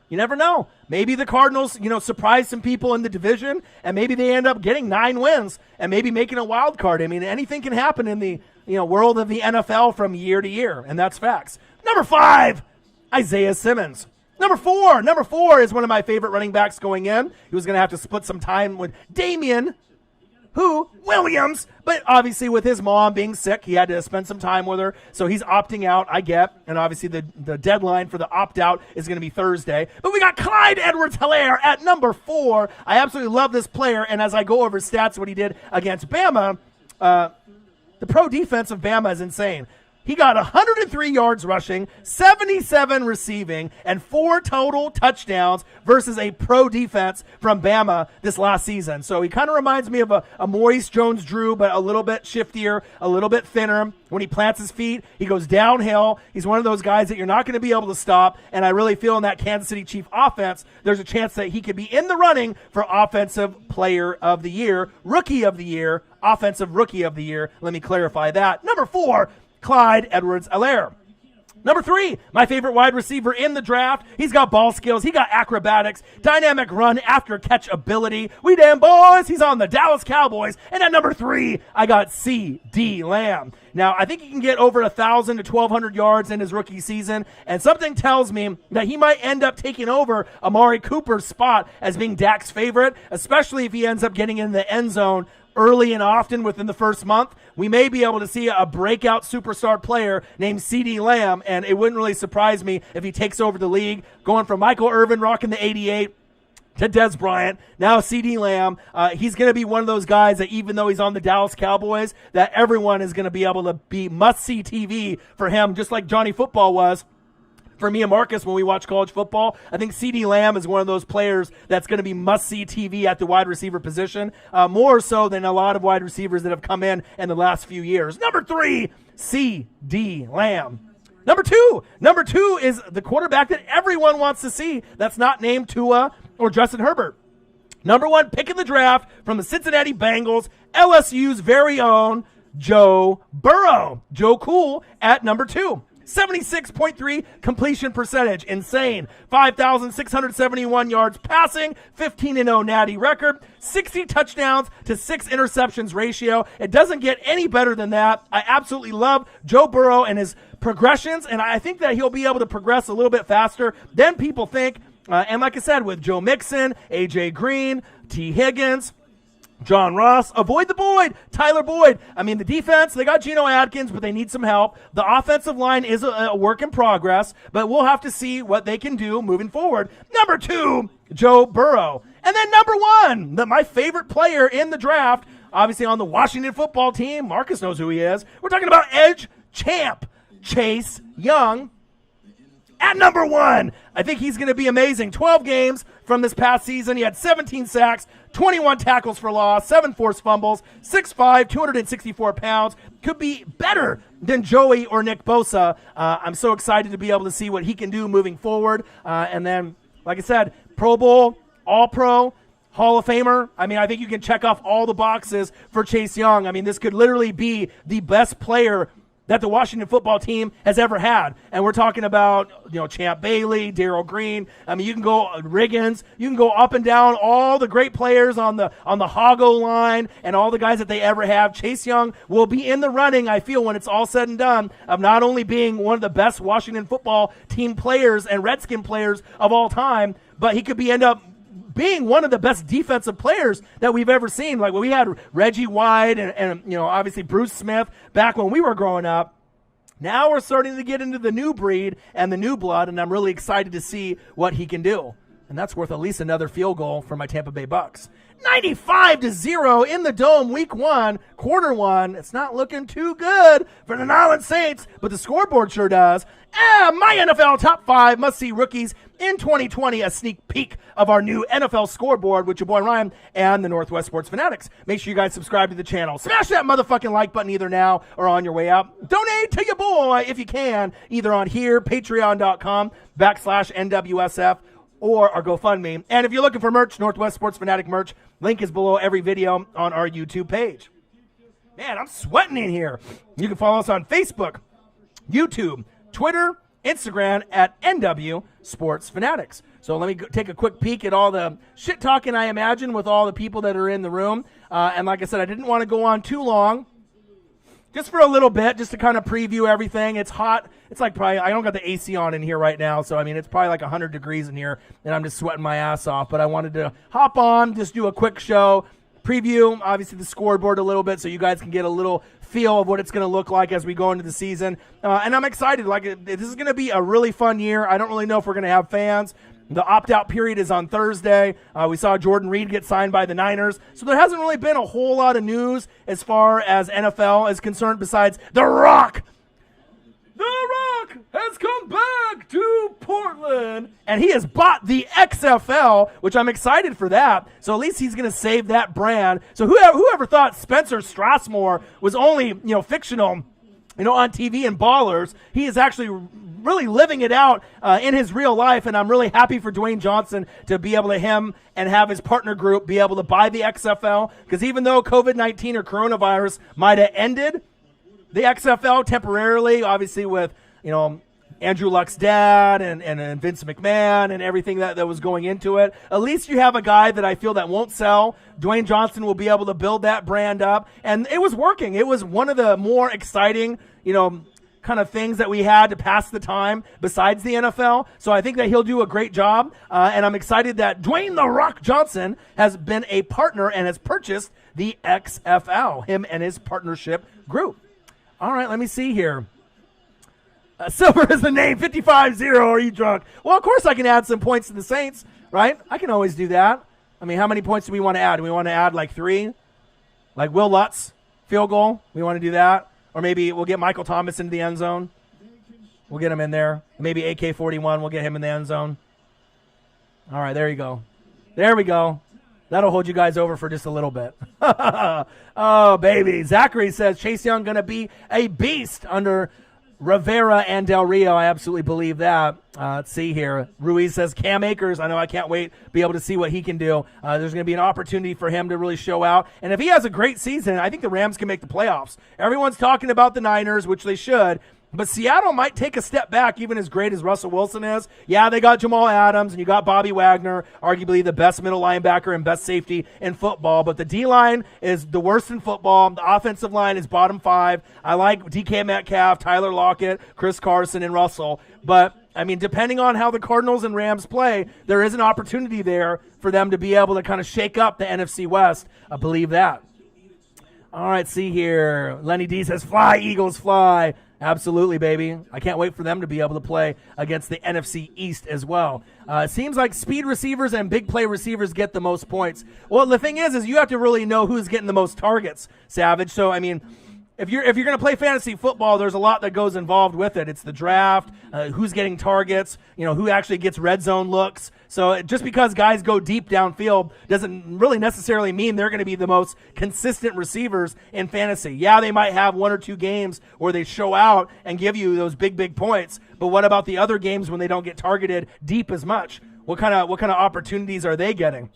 you never know. Maybe the Cardinals, surprise some people in the division, and maybe they end up getting 9 wins and maybe making a wild card. I mean, anything can happen in the world of the NFL from year to year, and that's facts. Number 5, Isaiah Simmons. Number 4 is one of my favorite running backs going in. He was going to have to split some time with Damian Williams, but obviously with his mom being sick, he had to spend some time with her, so he's opting out, I get, and obviously the deadline for the opt-out is going to be Thursday. But we got Clyde Edwards-Helaire at number 4. I absolutely love this player, and as I go over stats, what he did against Bama, the pro defense of Bama is insane. He got 103 yards rushing, 77 receiving, and 4 total touchdowns versus a pro defense from Bama this last season. So he kind of reminds me of a Maurice Jones-Drew, but a little bit shiftier, a little bit thinner. When he plants his feet, he goes downhill. He's one of those guys that you're not going to be able to stop, and I really feel in that Kansas City Chief offense, there's a chance that he could be in the running for Offensive Player of the Year, Rookie of the Year, Offensive Rookie of the Year. Let me clarify that. Number 4, Clyde Edwards-Helaire. Number 3, my favorite wide receiver in the draft. He's got ball skills. He got acrobatics, dynamic run after catch ability. We damn boys. He's on the Dallas Cowboys. And at number 3, I got C.D. Lamb. Now, I think he can get over 1,000 to 1,200 yards in his rookie season, and something tells me that he might end up taking over Amari Cooper's spot as being Dak's favorite, especially if he ends up getting in the end zone early and often within the first month. We may be able to see a breakout superstar player named C.D. Lamb, and it wouldn't really surprise me if he takes over the league, going from Michael Irvin rocking the 88 to Dez Bryant, now C.D. Lamb. He's going to be one of those guys that even though he's on the Dallas Cowboys, that everyone is going to be able to be must-see TV for him, just like Johnny Football was for me and Marcus when we watch college football. I think C.D. Lamb is one of those players that's going to be must-see TV at the wide receiver position, more so than a lot of wide receivers that have come in the last few years. Number 3, C.D. Lamb. Number two is the quarterback that everyone wants to see that's not named Tua or Justin Herbert. Number 1 pick in the draft from the Cincinnati Bengals, LSU's very own Joe Burrow. Joe Cool at number 2. 76.3 completion percentage. Insane. 5,671 yards passing, 15-0 natty record, 60 touchdowns to 6 interceptions ratio. It doesn't get any better than that. I absolutely love Joe Burrow and his progressions, and I think that he'll be able to progress a little bit faster than people think. And like I said, with Joe Mixon, A.J. Green, T. Higgins, John Ross, avoid the Boyd, Tyler Boyd. I mean, the defense, they got Geno Atkins, but they need some help. The offensive line is a work in progress, but we'll have to see what they can do moving forward. Number 2, Joe Burrow. And then number 1, my favorite player in the draft, obviously on the Washington football team. Marcus knows who he is. We're talking about edge champ, Chase Young at number 1. I think he's going to be amazing. 12 games from this past season. He had 17 sacks, 21 tackles for loss, 7 forced fumbles, 6'5", 264 pounds. Could be better than Joey or Nick Bosa. I'm so excited to be able to see what he can do moving forward. And then, like I said, Pro Bowl, All-Pro, Hall of Famer. I mean, I think you can check off all the boxes for Chase Young. I mean, this could literally be the best player that the Washington football team has ever had. And we're talking about, Champ Bailey, Darryl Green. I mean, you can go Riggins. You can go up and down all the great players on the Hago line and all the guys that they ever have. Chase Young will be in the running, I feel, when it's all said and done, of not only being one of the best Washington football team players and Redskin players of all time, but he could end up being one of the best defensive players that we've ever seen. Like when we had Reggie White and obviously Bruce Smith back when we were growing up. Now we're starting to get into the new breed and the new blood, and I'm really excited to see what he can do. And that's worth at least another field goal for my Tampa Bay Bucks. 95-0 in the Dome, week 1, quarter 1. It's not looking too good for the New Orleans Saints, but the scoreboard sure does. My NFL Top 5 must-see rookies in 2020, a sneak peek of our new NFL scoreboard with your boy Ryan and the Northwest Sports Fanatics. Make sure you guys subscribe to the channel. Smash that motherfucking like button either now or on your way out. Donate to your boy if you can, either on here, patreon.com/NWSF, or our GoFundMe. And if you're looking for merch, Northwest Sports Fanatic merch, link is below every video on our YouTube page. Man, I'm sweating in here. You can follow us on Facebook, YouTube, Twitter, Instagram at NW Sports Fanatics. So let me take a quick peek at all the shit talking, I imagine, with all the people that are in the room. And like I said, I didn't want to go on too long. Just for a little bit, just to kind of preview everything. It's hot. It's like probably, I don't got the AC on in here right now, so I mean, it's probably like 100 degrees in here, and I'm just sweating my ass off. But I wanted to hop on, just do a quick show, preview, obviously, the scoreboard a little bit so you guys can get a little feel of what it's going to look like as we go into the season. And I'm excited. Like, this is going to be a really fun year. I don't really know if we're going to have fans. The opt-out period is on Thursday. We saw Jordan Reed get signed by the Niners. So there hasn't really been a whole lot of news as far as NFL is concerned besides The Rock. The Rock has come back to Portland. And he has bought the XFL, which I'm excited for that. So at least he's going to save that brand. So whoever thought Spencer Strasmore was only, fictional, on TV and Ballers, he is actually really living it out in his real life, and I'm really happy for Dwayne Johnson to be able to have his partner group be able to buy the XFL, because even though COVID-19 or coronavirus might have ended the XFL temporarily, obviously with, Andrew Luck's dad and Vince McMahon and everything that was going into it, at least you have a guy that I feel that won't sell. Dwayne Johnson will be able to build that brand up, and it was working. It was one of the more exciting, kind of things that we had to pass the time besides the NFL. So I think that he'll do a great job. And I'm excited that Dwayne "The Rock" Johnson has been a partner and has purchased the XFL, him and his partnership group. All right, let me see here. Silver is the name, 55-0. Are you drunk? Well, of course I can add some points to the Saints, right? I can always do that. I mean, how many points do we want to add? Do we want to add like 3? Like Will Lutz, field goal? We want to do that? Or maybe we'll get Michael Thomas into the end zone. We'll get him in there. Maybe AK-41, we'll get him in the end zone. All right, there you go. There we go. That'll hold you guys over for just a little bit. Oh, baby. Zachary says Chase Young going to be a beast under Rivera and Del Rio. I absolutely believe that. Let's see here. Ruiz says Cam Akers. I know, I can't wait to be able to see what he can do. There's going to be an opportunity for him to really show out. And if he has a great season, I think the Rams can make the playoffs. Everyone's talking about the Niners, which they should. But Seattle might take a step back, even as great as Russell Wilson is. Yeah, they got Jamal Adams, and you got Bobby Wagner, arguably the best middle linebacker and best safety in football. But the D-line is the worst in football. The offensive line is bottom 5. I like DK Metcalf, Tyler Lockett, Chris Carson, and Russell. But, I mean, depending on how the Cardinals and Rams play, there is an opportunity there for them to be able to kind of shake up the NFC West. I believe that. All right, see here. Lenny D says, fly, Eagles, fly. Absolutely, baby. I can't wait for them to be able to play against the NFC East as well. It seems like speed receivers and big play receivers get the most points. Well, the thing is you have to really know who's getting the most targets, Savage. So, I mean, if you're going to play fantasy football, there's a lot that goes involved with it. It's the draft, who's getting targets, who actually gets red zone looks. So just because guys go deep downfield doesn't really necessarily mean they're going to be the most consistent receivers in fantasy. Yeah, they might have 1 or 2 games where they show out and give you those big points. But what about the other games when they don't get targeted deep as much? What kind of opportunities are they getting?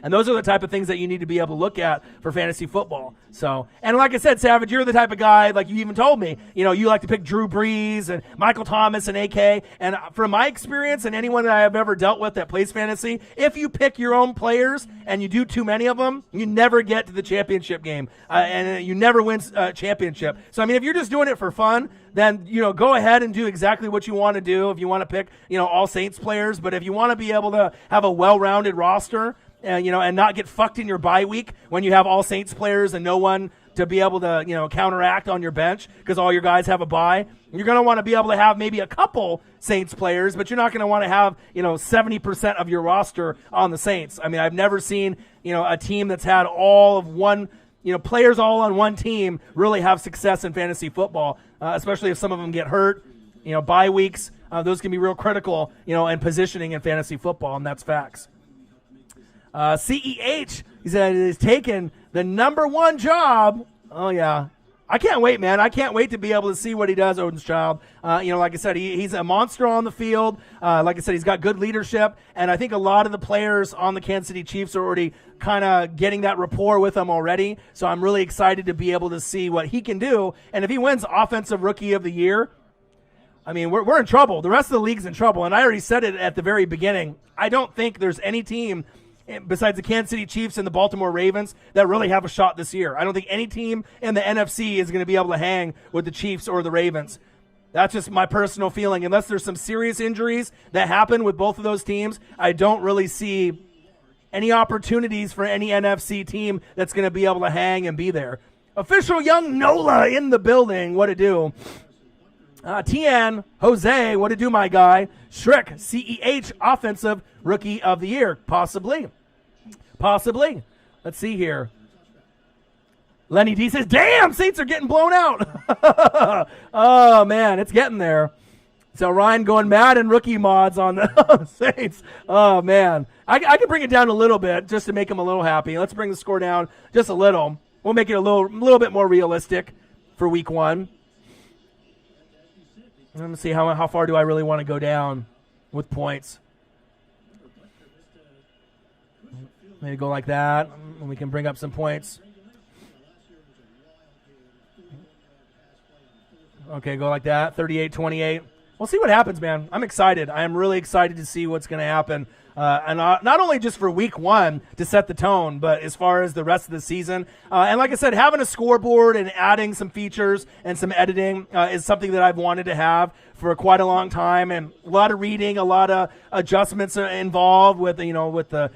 And those are the type of things that you need to be able to look at for fantasy football. So, and like I said, Savage, you're the type of guy, like you even told me, you like to pick Drew Brees and Michael Thomas and AK. And from my experience and anyone that I have ever dealt with that plays fantasy, if you pick your own players and you do too many of them, you never get to the championship game. And you never win a championship. So, I mean, if you're just doing it for fun, then, go ahead and do exactly what you want to do. If you want to pick, all Saints players. But if you want to be able to have a well-rounded roster, and not get fucked in your bye week when you have all Saints players and no one to be able to, counteract on your bench because all your guys have a bye. You're going to want to be able to have maybe a couple Saints players, but you're not going to want to have, 70% of your roster on the Saints. I mean, I've never seen, a team that's had all of one, players all on one team really have success in fantasy football, especially if some of them get hurt. Bye weeks, those can be real critical, in positioning in fantasy football, and that's facts. CEH, he said, is taking the number 1 job. Oh, yeah. I can't wait, man. I can't wait to be able to see what he does, Odin's Child. Like I said, he's a monster on the field. Like I said, he's got good leadership. And I think a lot of the players on the Kansas City Chiefs are already kind of getting that rapport with him already. So I'm really excited to be able to see what he can do. And if he wins Offensive Rookie of the Year, I mean, we're in trouble. The rest of the league's in trouble. And I already said it at the very beginning. I don't think there's any team besides the Kansas City Chiefs and the Baltimore Ravens that really have a shot this year. I don't think any team in the NFC is going to be able to hang with the Chiefs or the Ravens. That's just my personal feeling. Unless there's some serious injuries that happen with both of those teams, I don't really see any opportunities for any NFC team that's going to be able to hang and be there. Official Young Nola in the building. What to do? TN, Jose, what to do, my guy? Shrick, CEH, Offensive Rookie of the Year. Possibly. Let's see here. Lenny D says, damn, Saints are getting blown out. Oh, man, it's getting there. So Ryan going mad in rookie mods on the Saints. Oh, man. I can bring it down a little bit just to make him a little happy. Let's bring the score down just a little. We'll make it a little bit more realistic for week 1. Let me see how far do I really want to go down with points. Maybe go like that, and we can bring up some points. Okay, go like that, 38-28. We'll see what happens, man. I'm excited. I am really excited to see what's going to happen. And not only just for week 1 to set the tone, but as far as the rest of the season. And like I said, having a scoreboard and adding some features and some editing is something that I've wanted to have for quite a long time. And a lot of reading, a lot of adjustments are involved with, with the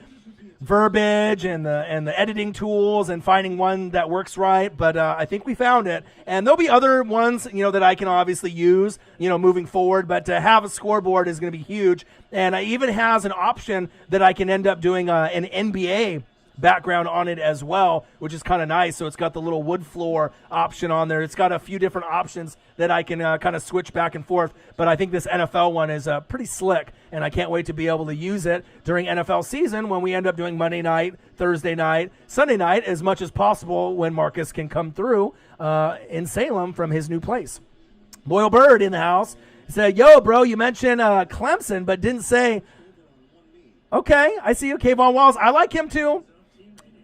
verbiage and the editing tools and finding one that works right. But I think we found it. And there'll be other ones, that I can obviously use, moving forward. But to have a scoreboard is going to be huge. And it even has an option that I can end up doing an NBA background on it as well, which is kind of nice. So it's got the little wood floor option on there. It's got a few different options that I can kind of switch back and forth. But I think this NFL one is pretty slick, and I can't wait to be able to use it during NFL season when we end up doing Monday night, Thursday night, Sunday night, as much as possible when Marcus can come through in Salem from his new place. Loyal Bird in the house said, yo, bro, you mentioned Clemson, but didn't say, okay, I see you, Kayvon Walls. I like him too.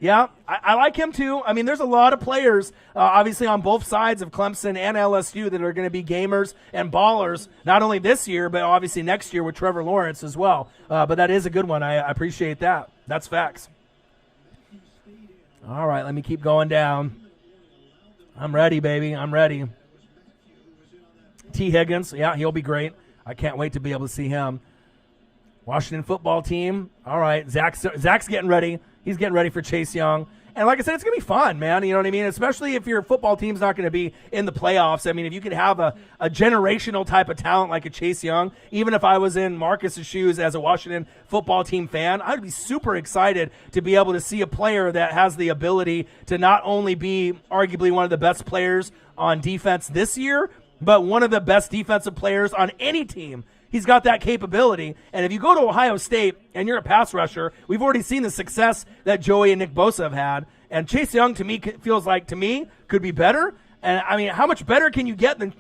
Yeah, I like him too. I mean, there's a lot of players, obviously, on both sides of Clemson and LSU that are going to be gamers and ballers, not only this year, but obviously next year with Trevor Lawrence as well. But that is a good one. I appreciate that. That's facts. All right, let me keep going down. I'm ready, baby. I'm ready. T. Higgins, yeah, he'll be great. I can't wait to be able to see him. Washington football team. All right, Zach's getting ready. He's getting ready for Chase Young. And like I said, it's going to be fun, man. You know what I mean? Especially if your football team's not going to be in the playoffs. I mean, if you could have a generational type of talent like a Chase Young, even if I was in Marcus's shoes as a Washington football team fan, I'd be super excited to be able to see a player that has the ability to not only be arguably one of the best players on defense this year, but one of the best defensive players on any team. He's got that capability. And if you go to Ohio State and you're a pass rusher, we've already seen the success that Joey and Nick Bosa have had. And Chase Young, to me, feels like, could be better. And, I mean, how much better can you get than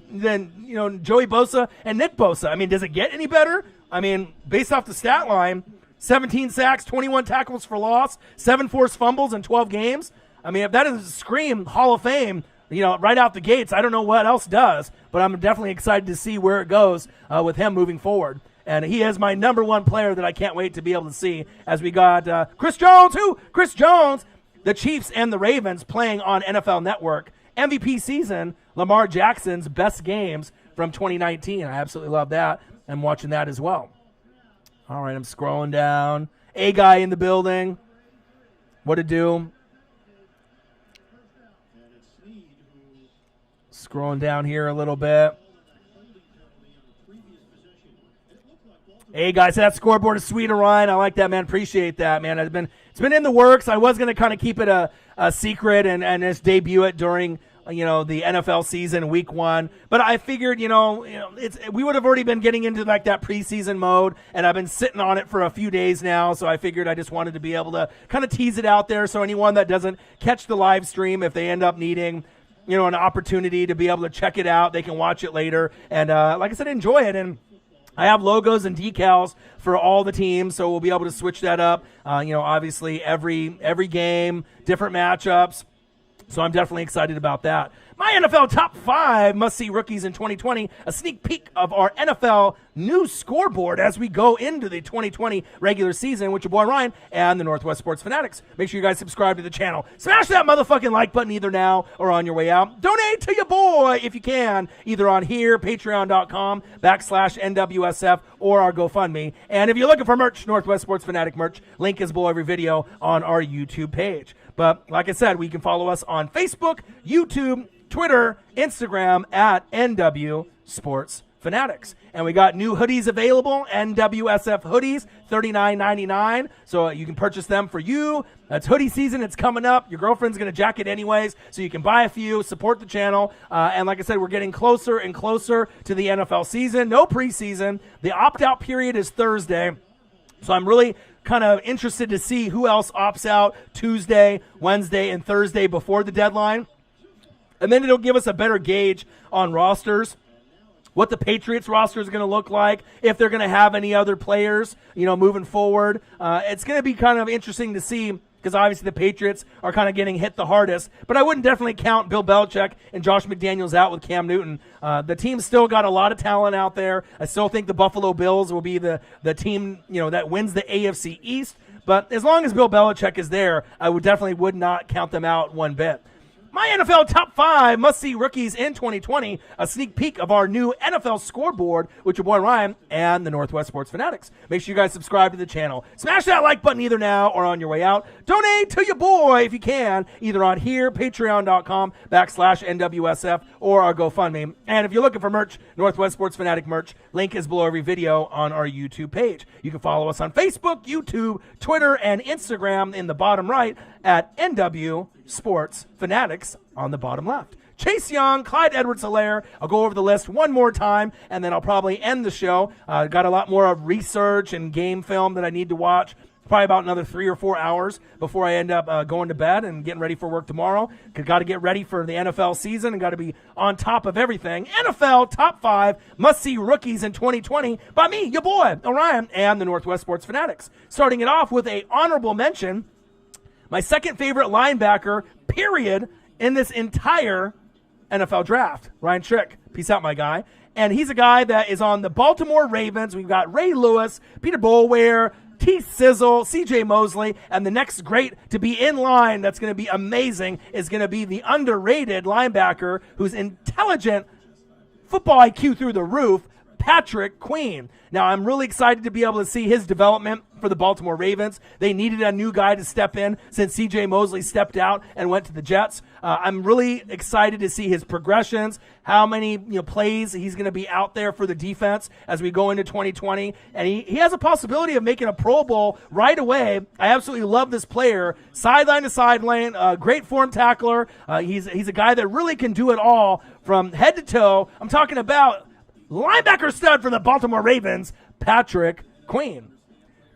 Joey Bosa and Nick Bosa? I mean, does it get any better? I mean, based off the stat line, 17 sacks, 21 tackles for loss, 7 forced fumbles in 12 games. I mean, if that doesn't scream Hall of Fame, right out the gates, I don't know what else does, but I'm definitely excited to see where it goes with him moving forward. And he is my number one player that I can't wait to be able to see as we got Chris Jones, the Chiefs and the Ravens playing on NFL Network. MVP season, Lamar Jackson's best games from 2019. I absolutely love that. I'm watching that as well. All right, I'm scrolling down. A guy in the building. What to do? Scrolling down here a little bit. Hey guys, that scoreboard is sweet, Ryan. I like that, man. Appreciate that, man. It's been in the works. I was gonna kind of keep it a secret and just debut it during the NFL season, week 1. But I figured, we would have already been getting into like that preseason mode, and I've been sitting on it for a few days now. So I figured I just wanted to be able to kind of tease it out there, so anyone that doesn't catch the live stream, if they end up needing an opportunity to be able to check it out, they can watch it later. And like I said, enjoy it. And I have logos and decals for all the teams, so we'll be able to switch that up. Obviously every game, different matchups. So I'm definitely excited about that. My NFL Top 5 must-see rookies in 2020, a sneak peek of our NFL new scoreboard as we go into the 2020 regular season with your boy Ryan and the Northwest Sports Fanatics. Make sure you guys subscribe to the channel. Smash that motherfucking like button either now or on your way out. Donate to your boy if you can, either on here, patreon.com/NWSF, or our GoFundMe. And if you're looking for merch, Northwest Sports Fanatic merch, link is below every video on our YouTube page. But like I said, we can follow us on Facebook, YouTube, Twitter, Instagram at NW Sports Fanatics. And we got new hoodies available, NWSF hoodies, $39.99. So you can purchase them for you. It's hoodie season. It's coming up. Your girlfriend's going to jack it anyways, so you can buy a few, support the channel. And like I said, we're getting closer and closer to the NFL season. No preseason. The opt-out period is Thursday. So I'm really kind of interested to see who else opts out Tuesday, Wednesday, and Thursday before the deadline. And then it'll give us a better gauge on rosters, what the Patriots roster is going to look like, if they're going to have any other players, moving forward. It's going to be kind of interesting to see because obviously the Patriots are kind of getting hit the hardest. But I wouldn't definitely count Bill Belichick and Josh McDaniels out with Cam Newton. The team's still got a lot of talent out there. I still think the Buffalo Bills will be the team, that wins the AFC East. But as long as Bill Belichick is there, I would not count them out one bit. My NFL Top 5 must-see rookies in 2020, a sneak peek of our new NFL scoreboard with your boy Ryan and the Northwest Sports Fanatics. Make sure you guys subscribe to the channel. Smash that like button either now or on your way out. Donate to your boy if you can, either on here, patreon.com/NWSF, or our GoFundMe. And if you're looking for merch, Northwest Sports Fanatic merch, link is below every video on our YouTube page. You can follow us on Facebook, YouTube, Twitter, and Instagram in the bottom right at NW Sports Fanatics on the bottom left. Chase Young, Clyde Helaire. I'll go over the list one more time, and then I'll probably end the show. Got a lot more of research and game film that I need to watch. Probably about another 3 or 4 hours before I end up going to bed and getting ready for work tomorrow. Got to get ready for the NFL season and got to be on top of everything. NFL Top 5 must-see rookies in 2020 by me, your boy, Orion, and the Northwest Sports Fanatics. Starting it off with a honorable mention, my second favorite linebacker, period, in this entire NFL draft, Ryan Trick. Peace out, my guy. And he's a guy that is on the Baltimore Ravens. We've got Ray Lewis, Peter Boulware, T. Sizzle, C.J. Mosley, and the next great to be in line that's going to be amazing is going to be the underrated linebacker who's intelligent, football IQ through the roof, Patrick Queen. Now, I'm really excited to be able to see his development for the Baltimore Ravens. They needed a new guy to step in since C.J. Mosley stepped out and went to the Jets. I'm really excited to see his progressions, how many plays he's going to be out there for the defense as we go into 2020. And he has a possibility of making a Pro Bowl right away. I absolutely love this player. Sideline to sideline, great form tackler. He's a guy that really can do it all from head to toe. I'm talking about linebacker stud for the Baltimore Ravens, Patrick Queen.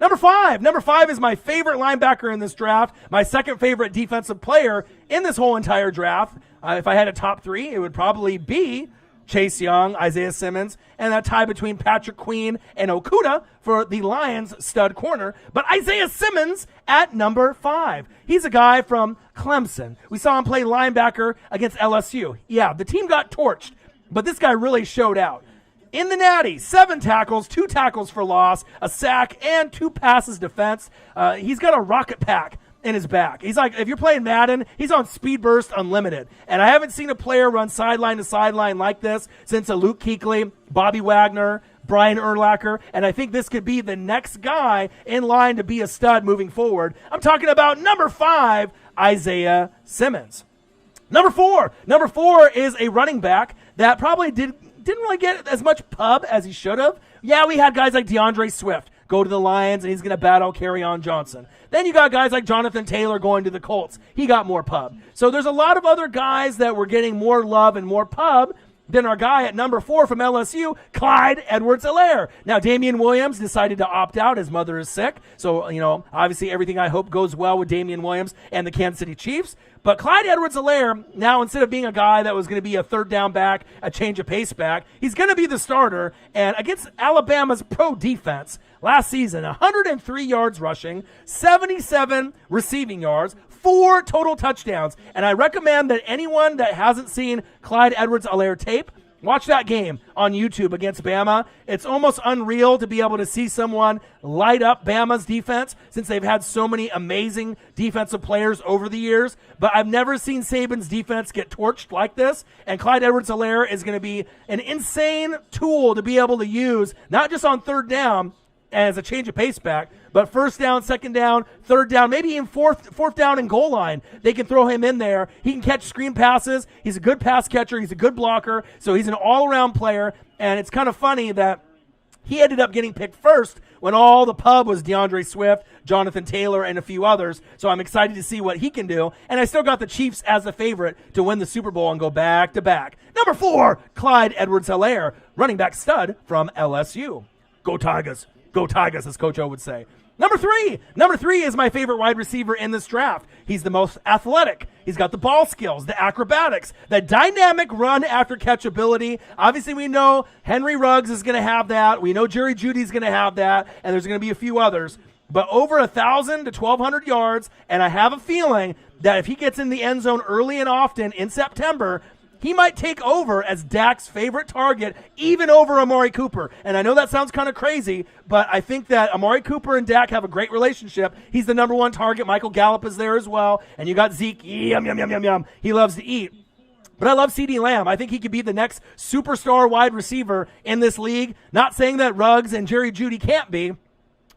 Number five is my favorite linebacker in this draft, my second favorite defensive player in this whole entire draft. If I had a top three, it would probably be Chase Young, Isaiah Simmons, and that tie between Patrick Queen and Okudah for the Lions stud corner. But Isaiah Simmons at number 5. He's a guy from Clemson. We saw him play linebacker against LSU. Yeah, the team got torched, but this guy really showed out. In the Natty, 7 tackles, 2 tackles for loss, a sack, and 2 passes defense. He's got a rocket pack in his back. He's like, if you're playing Madden, he's on speed burst unlimited. And I haven't seen a player run sideline to sideline like this since a Luke Kuechly, Bobby Wagner, Brian Urlacher, and I think this could be the next guy in line to be a stud moving forward. I'm talking about number 5, Isaiah Simmons. Number four is a running back that probably didn't really get as much pub as he should have. Yeah, we had guys like DeAndre Swift go to the Lions, and he's going to battle Kerryon Johnson. Then you got guys like Jonathan Taylor going to the Colts. He got more pub. So there's a lot of other guys that were getting more love and more pub than our guy at number 4 from LSU, Clyde Edwards-Helaire. Now, Damian Williams decided to opt out. His mother is sick. So, obviously everything I hope goes well with Damian Williams and the Kansas City Chiefs. But Clyde Edwards-Helaire, now instead of being a guy that was going to be a third down back, a change of pace back, he's going to be the starter. And against Alabama's pro defense last season, 103 yards rushing, 77 receiving yards, 4 total touchdowns. And I recommend that anyone that hasn't seen Clyde Edwards-Helaire tape, watch that game on YouTube against Bama. It's almost unreal to be able to see someone light up Bama's defense since they've had so many amazing defensive players over the years. But I've never seen Saban's defense get torched like this. And Clyde Edwards-Helaire is going to be an insane tool to be able to use, not just on third down as a change of pace back, but first down, second down, third down, maybe even fourth down and goal line. They can throw him in there. He can catch screen passes. He's a good pass catcher. He's a good blocker. So he's an all-around player. And it's kind of funny that he ended up getting picked first when all the pub was DeAndre Swift, Jonathan Taylor, and a few others. So I'm excited to see what he can do. And I still got the Chiefs as the favorite to win the Super Bowl and go back-to-back. Number 4, Clyde Edwards-Helaire, running back stud from LSU. Go Tigers. Go Tigers, as Coach O would say. Number three is my favorite wide receiver in this draft. He's the most athletic. He's got the ball skills, the acrobatics, the dynamic run after catch ability. Obviously, we know Henry Ruggs is going to have that. We know Jerry Jeudy's going to have that, and there's going to be a few others. But over 1,000 to 1,200 yards, and I have a feeling that if he gets in the end zone early and often in September, he might take over as Dak's favorite target, even over Amari Cooper. And I know that sounds kind of crazy, but I think that Amari Cooper and Dak have a great relationship. He's the number 1 target. Michael Gallup is there as well. And you got Zeke. Yum, yum, yum, yum, yum. He loves to eat. But I love CeeDee Lamb. I think he could be the next superstar wide receiver in this league. Not saying that Ruggs and Jerry Jeudy can't be.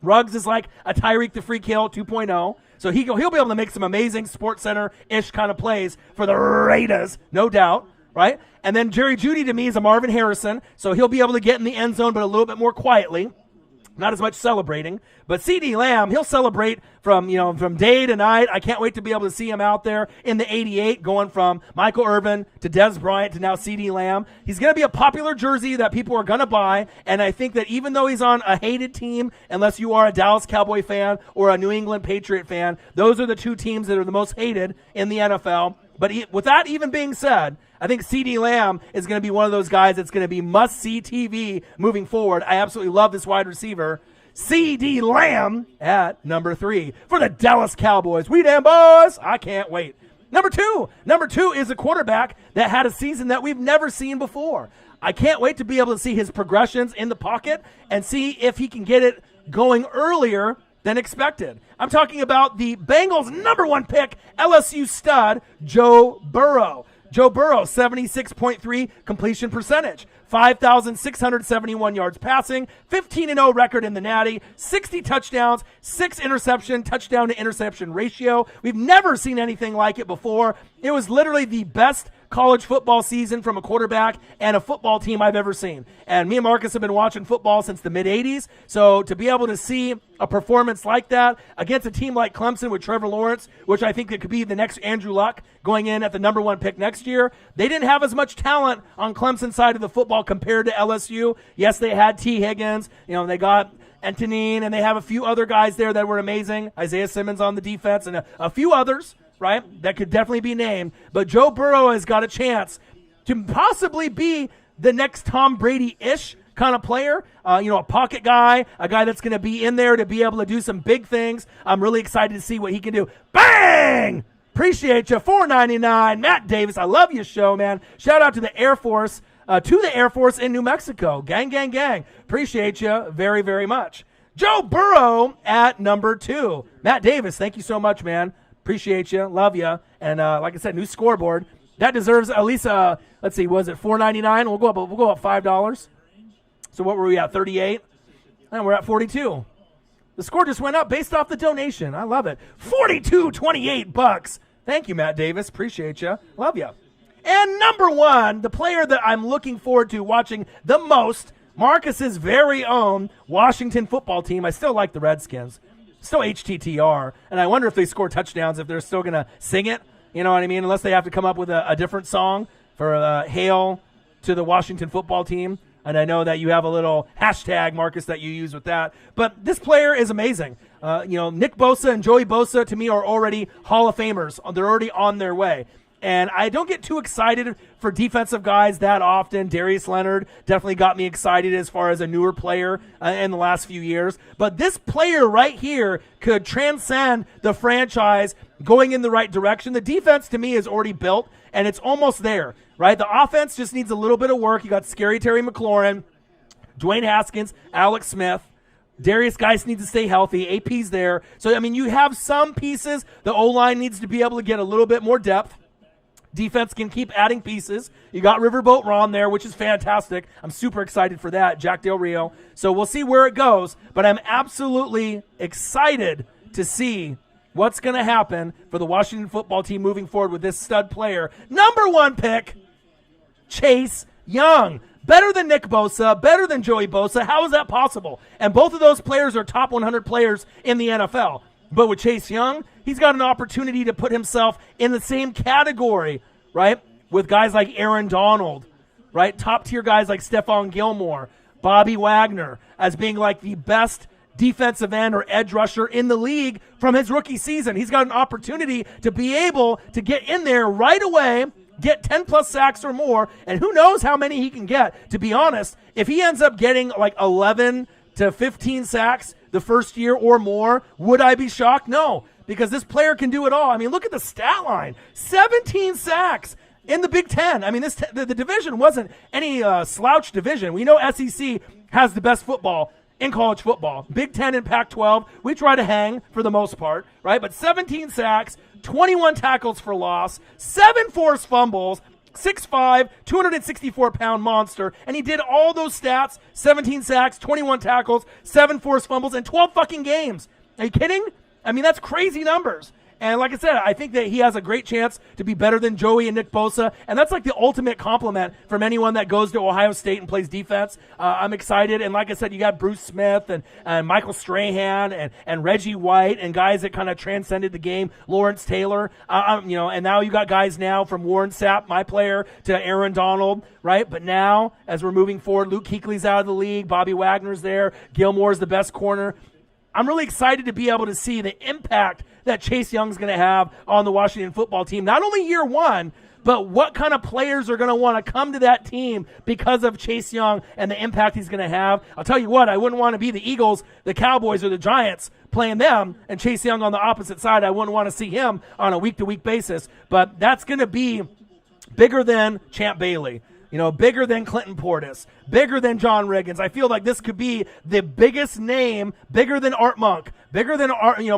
Ruggs is like a Tyreek the Freak Hill 2.0. So he'll be able to make some amazing SportsCenter-ish kind of plays for the Raiders, no doubt, right? And then Jerry Jeudy to me is a Marvin Harrison, so he'll be able to get in the end zone, but a little bit more quietly. Not as much celebrating. But CeeDee Lamb, he'll celebrate from day to night. I can't wait to be able to see him out there in the 88, going from Michael Irvin to Dez Bryant to now CeeDee Lamb. He's going to be a popular jersey that people are going to buy, and I think that even though he's on a hated team, unless you are a Dallas Cowboy fan or a New England Patriot fan, those are the 2 teams that are the most hated in the NFL. But with that even being said, I think CeeDee Lamb is going to be one of those guys that's going to be must-see TV moving forward. I absolutely love this wide receiver. CeeDee Lamb at number 3 for the Dallas Cowboys. We damn boys. I can't wait. Number two is a quarterback that had a season that we've never seen before. I can't wait to be able to see his progressions in the pocket and see if he can get it going earlier than expected. I'm talking about the Bengals' number 1 pick, LSU stud, Joe Burrow. Joe Burrow, 76.3 completion percentage, 5,671 yards passing, 15-0 record in the Natty, 60 touchdowns, 6 interception, touchdown to interception ratio. We've never seen anything like it before. It was literally the best college football season from a quarterback and a football team I've ever seen. And me and Marcus have been watching football since the mid-'80s, so to be able to see a performance like that against a team like Clemson with Trevor Lawrence, which I think that could be the next Andrew Luck going in at the number 1 pick next year, they didn't have as much talent on Clemson's side of the football compared to LSU. Yes, they had T. Higgins, they got Antonine, and they have a few other guys there that were amazing. Isaiah Simmons on the defense and a few others, right, that could definitely be named. But Joe Burrow has got a chance to possibly be the next Tom Brady-ish kind of player, a pocket guy, a guy that's going to be in there to be able to do some big things. I'm really excited to see what he can do. Bang! Appreciate you. $4.99. Matt Davis, I love your show, man. Shout out to the Air Force, in New Mexico. Gang, gang, gang. Appreciate you very, very much. Joe Burrow at number 2. Matt Davis, thank you so much, man. Appreciate you. Love you. And like I said, new scoreboard. That deserves at least, let's see, was it $4.99? We'll go up $5. So what were we at, 38? And we're at 42. The score just went up based off the donation. I love it. $42.28. Thank you, Matt Davis. Appreciate you. Love you. And number 1, the player that I'm looking forward to watching the most, Marcus's very own Washington football team. I still like the Redskins. Still HTTR. And I wonder if they score touchdowns, if they're still going to sing it. You know what I mean? Unless they have to come up with a different song for Hail to the Washington football team. And I know that you have a little hashtag, Marcus, that you use with that. But this player is amazing. Nick Bosa and Joey Bosa, to me, are already Hall of Famers. They're already on their way. And I don't get too excited for defensive guys that often. Darius Leonard definitely got me excited as far as a newer player in the last few years. But this player right here could transcend the franchise going in the right direction. The defense, to me, is already built, and it's almost there, right? The offense just needs a little bit of work. You got Scary Terry McLaurin, Dwayne Haskins, Alex Smith. Darius Geis needs to stay healthy. AP's there. So, you have some pieces. The O-line needs to be able to get a little bit more depth. Defense can keep adding pieces. You got Riverboat Ron there, which is fantastic. I'm super excited for that, Jack Del Rio. So we'll see where it goes, but I'm absolutely excited to see what's going to happen for the Washington football team moving forward with this stud player. Number 1 pick, Chase Young. Better than Nick Bosa, better than Joey Bosa. How is that possible? And both of those players are top 100 players in the NFL. But with Chase Young, he's got an opportunity to put himself in the same category, right, with guys like Aaron Donald, right, top-tier guys like Stephon Gilmore, Bobby Wagner, as being like the best defensive end or edge rusher in the league from his rookie season. He's got an opportunity to be able to get in there right away, get 10-plus sacks or more, and who knows how many he can get. To be honest, if he ends up getting like 11 to 15 sacks the first year or more, would I be shocked? No, because this player can do it all. Look at the stat line. 17 sacks in the Big Ten. The division wasn't any slouch division. We know SEC has the best football in college football. Big Ten and Pac-12, we try to hang for the most part, right? But 17 sacks, 21 tackles for loss, 7 forced fumbles, 6'5", 264-pound monster, and he did all those stats, 17 sacks, 21 tackles, 7 forced fumbles, in 12 fucking games. Are you kidding? That's crazy numbers. And like I said, I think that he has a great chance to be better than Joey and Nick Bosa, and that's like the ultimate compliment from anyone that goes to Ohio State and plays defense. I'm excited, and like I said, you got Bruce Smith and Michael Strahan and Reggie White and guys that kind of transcended the game, Lawrence Taylor, and now you got guys now from Warren Sapp, my player, to Aaron Donald, right? But now, as we're moving forward, Luke Kuechly's out of the league, Bobby Wagner's there, Gilmore's the best corner. I'm really excited to be able to see the impact that Chase Young's going to have on the Washington football team. Not only year 1, but what kind of players are going to want to come to that team because of Chase Young and the impact he's going to have. I'll tell you what, I wouldn't want to be the Eagles, the Cowboys, or the Giants playing them and Chase Young on the opposite side. I wouldn't want to see him on a week-to-week basis. But that's going to be bigger than Champ Bailey. Bigger than Clinton Portis, bigger than John Riggins. I feel like this could be the biggest name, bigger than Art Monk, bigger than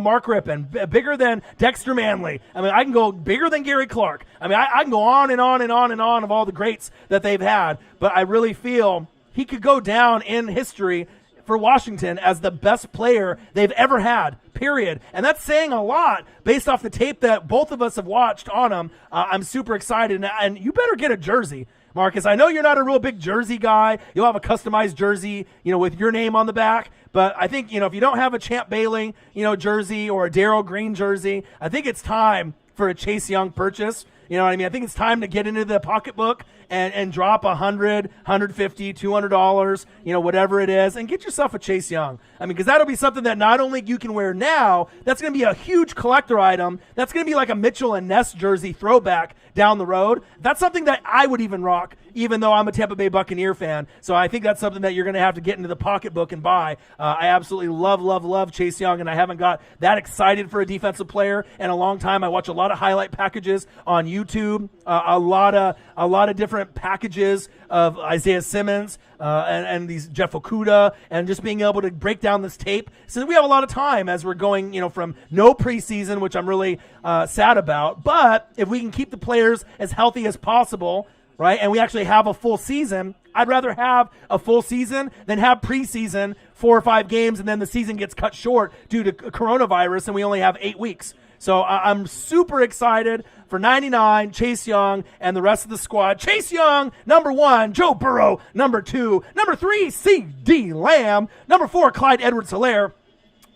Mark Rippon, bigger than Dexter Manley. I mean, I can go bigger than Gary Clark. I mean, I can go on and on and on and on of all the greats that they've had, but I really feel he could go down in history for Washington as the best player they've ever had, period. And that's saying a lot based off the tape that both of us have watched on him. I'm super excited, and you better get a jersey, Marcus. I know you're not a real big jersey guy. You'll have a customized jersey, with your name on the back. But I think, if you don't have a Champ Bailey, jersey or a Darryl Green jersey, I think it's time for a Chase Young purchase. You know what I mean? I think it's time to get into the pocketbook and drop $100, $150, $200, whatever it is, and get yourself a Chase Young. I mean, because that'll be something that not only you can wear now, that's going to be a huge collector item. That's going to be like a Mitchell and Ness jersey throwback down the road. That's something that I would even rock, even though I'm a Tampa Bay Buccaneer fan. So I think that's something that you're going to have to get into the pocketbook and buy. I absolutely love Chase Young, and I haven't got that excited for a defensive player in a long time. I watch a lot of highlight packages on YouTube, a lot of different packages of Isaiah Simmons and these Jeff Okudah, and just being able to break down this tape. So we have a lot of time as we're going, from no preseason, which I'm really sad about. But if we can keep the players as healthy as possible, right, and we actually have a full season, I'd rather have a full season than have preseason 4 or 5 games and then the season gets cut short due to coronavirus and we only have 8 weeks. So I'm super excited for 99, Chase Young, and the rest of the squad. Chase Young, number 1, Joe Burrow, number 2, number 3, C.D. Lamb, number 4, Clyde Edwards-Helaire,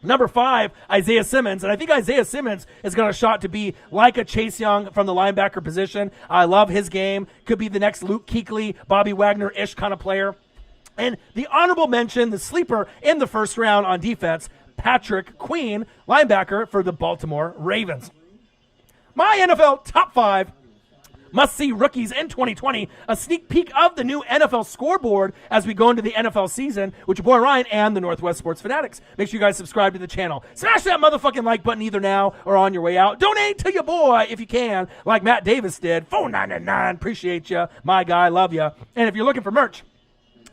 number 5, Isaiah Simmons. And I think Isaiah Simmons has got a shot to be like a Chase Young from the linebacker position. I love his game. Could be the next Luke Kuechly, Bobby Wagner-ish kind of player. And the honorable mention, the sleeper in the first round on defense, Patrick Queen, linebacker for the Baltimore Ravens. My NFL top 5 must-see rookies in 2020, a sneak peek of the new NFL scoreboard as we go into the NFL season with your boy Ryan and the Northwest Sports Fanatics. Make sure you guys subscribe to the channel. Smash that motherfucking like button either now or on your way out. Donate to your boy if you can, like Matt Davis did. $4.99. Appreciate you. My guy, love you. And if you're looking for merch,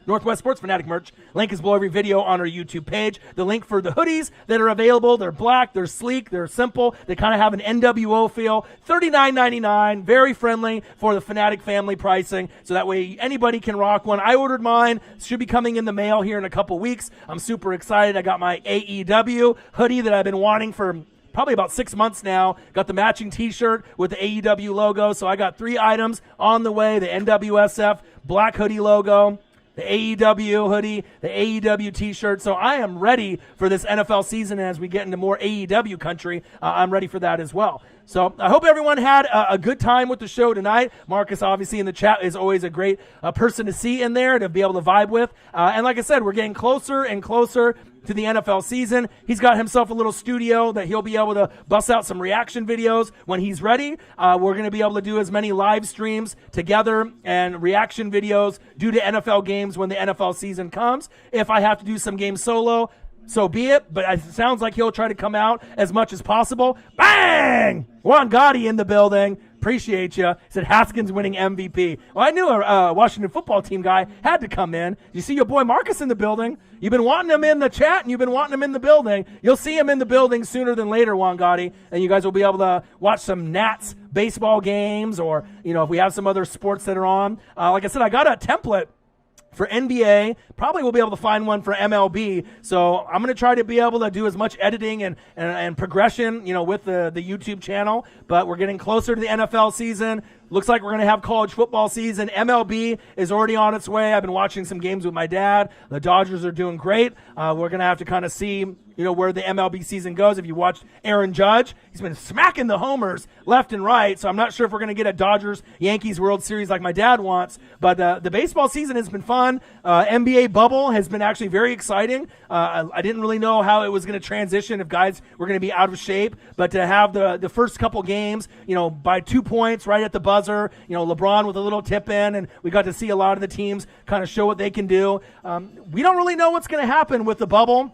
Northwest Sports Fanatic merch. Link is below every video on our YouTube page. The link for the hoodies that are available. They're black, they're sleek, they're simple. They kind of have an NWO feel. $39.99, very friendly for the Fanatic family pricing. So that way anybody can rock one. I ordered mine. Should be coming in the mail here in a couple weeks. I'm super excited. I got my AEW hoodie that I've been wanting for probably about 6 months now. Got the matching t-shirt with the AEW logo. So I got 3 items on the way. The NWSF black hoodie logo, the AEW hoodie, the AEW t-shirt. So I am ready for this NFL season. As we get into more AEW country, I'm ready for that as well. So I hope everyone had a good time with the show tonight. Marcus, obviously, in the chat is always a great person to see in there to be able to vibe with. And like I said, we're getting closer and closer to the NFL season. He's got himself a little studio that he'll be able to bust out some reaction videos when he's ready. We're going to be able to do as many live streams together and reaction videos due to NFL games when the NFL season comes. If I have to do some games solo, so be it, but it sounds like he'll try to come out as much as possible. Bang! Juan Gotti in the building. Appreciate you. Said Haskins winning MVP. Well, I knew a Washington football team guy had to come in. You see your boy Marcus in the building. You've been wanting him in the chat, and you've been wanting him in the building. You'll see him in the building sooner than later, Juan Gotti, and you guys will be able to watch some Nats baseball games, or if we have some other sports that are on. Like I said, I got a template for NBA. Probably we'll be able to find one for MLB. So I'm going to try to be able to do as much editing and progression, with the YouTube channel. But we're getting closer to the NFL season. Looks like we're going to have college football season. MLB is already on its way. I've been watching some games with my dad. The Dodgers are doing great. We're going to have to kind of see, where the MLB season goes. If you watched Aaron Judge, he's been smacking the homers left and right. So I'm not sure if we're going to get a Dodgers-Yankees World Series like my dad wants. But the baseball season has been fun. NBA bubble has been actually very exciting. I didn't really know how it was going to transition, if guys were going to be out of shape. But to have the first couple games, by 2 points right at the buzzer, LeBron with a little tip in, and we got to see a lot of the teams kind of show what they can do. We don't really know what's going to happen with the bubble.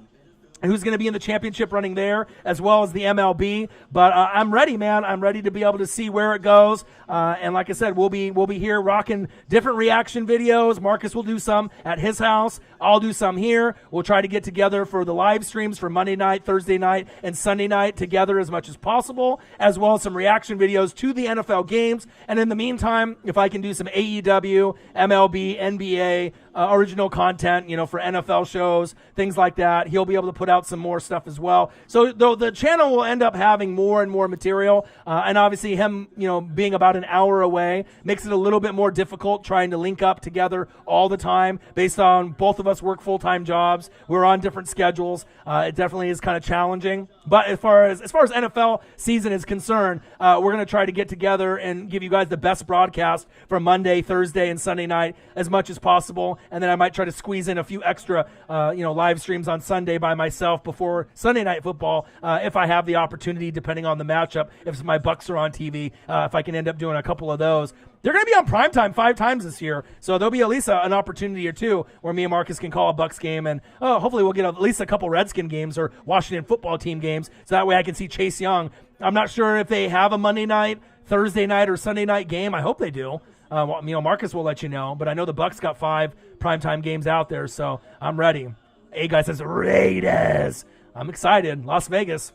who's going to be in the championship running there, as well as the MLB. But I'm ready, man. I'm ready to be able to see where it goes. And like I said, we'll be here rocking different reaction videos. Marcus will do some at his house. I'll do some here. We'll try to get together for the live streams for Monday night, Thursday night, and Sunday night together as much as possible, as well as some reaction videos to the NFL games. And in the meantime, if I can do some AEW, MLB, NBA, original content, for NFL shows, things like that, he'll be able to put out some more stuff as well. So the channel will end up having more and more material, and obviously him, being about an hour away makes it a little bit more difficult trying to link up together all the time based on both of us work full-time jobs. We're on different schedules. It definitely is kind of challenging. But as far as NFL season is concerned, we're going to try to get together and give you guys the best broadcast for Monday, Thursday, and Sunday night as much as possible. And then I might try to squeeze in a few extra, live streams on Sunday by myself before Sunday Night Football, if I have the opportunity, depending on the matchup. If my Bucks are on TV, if I can end up doing a couple of those. They're going to be on primetime 5 times this year, so there'll be at least an opportunity or two where me and Marcus can call a Bucks game, and hopefully we'll get at least a couple Redskin games or Washington football team games, so that way I can see Chase Young. I'm not sure if they have a Monday night, Thursday night, or Sunday night game. I hope they do. Marcus will let you know, but I know the Bucks got 5 primetime games out there, so I'm ready. A guy says Raiders. I'm excited. Las Vegas.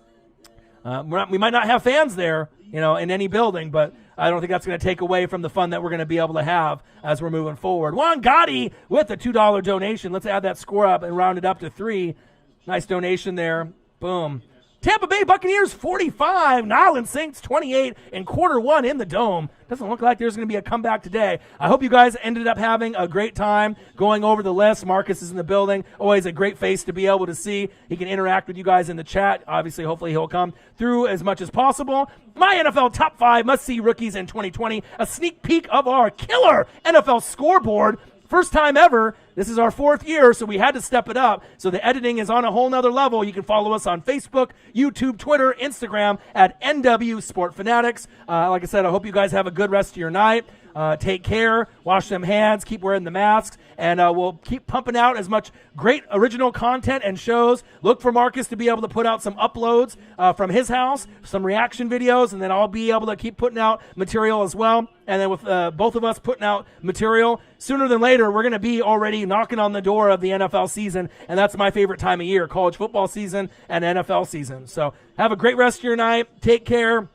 We might not have fans there, in any building, but I don't think that's going to take away from the fun that we're going to be able to have as we're moving forward. Juan Gotti with a $2 donation. Let's add that score up and round it up to 3. Nice donation there. Boom. Tampa Bay Buccaneers 45, Nyland Saints 28 in Q1 in the Dome. Doesn't look like there's going to be a comeback today. I hope you guys ended up having a great time going over the list. Marcus is in the building. Always a great face to be able to see. He can interact with you guys in the chat. Obviously, hopefully he'll come through as much as possible. My NFL Top 5 Must-See Rookies in 2020. A sneak peek of our killer NFL scoreboard. First time ever. This is our 4th year, so we had to step it up. So the editing is on a whole nother level. You can follow us on Facebook, YouTube, Twitter, Instagram at NW Sport Fanatics. Like I said, I hope you guys have a good rest of your night. Take care, wash them hands, keep wearing the masks, and we'll keep pumping out as much great original content and shows. Look for Marcus to be able to put out some uploads from his house, some reaction videos, and then I'll be able to keep putting out material as well. And then with both of us putting out material, sooner than later, we're going to be already knocking on the door of the NFL season, and that's my favorite time of year, college football season and NFL season. So have a great rest of your night. Take care.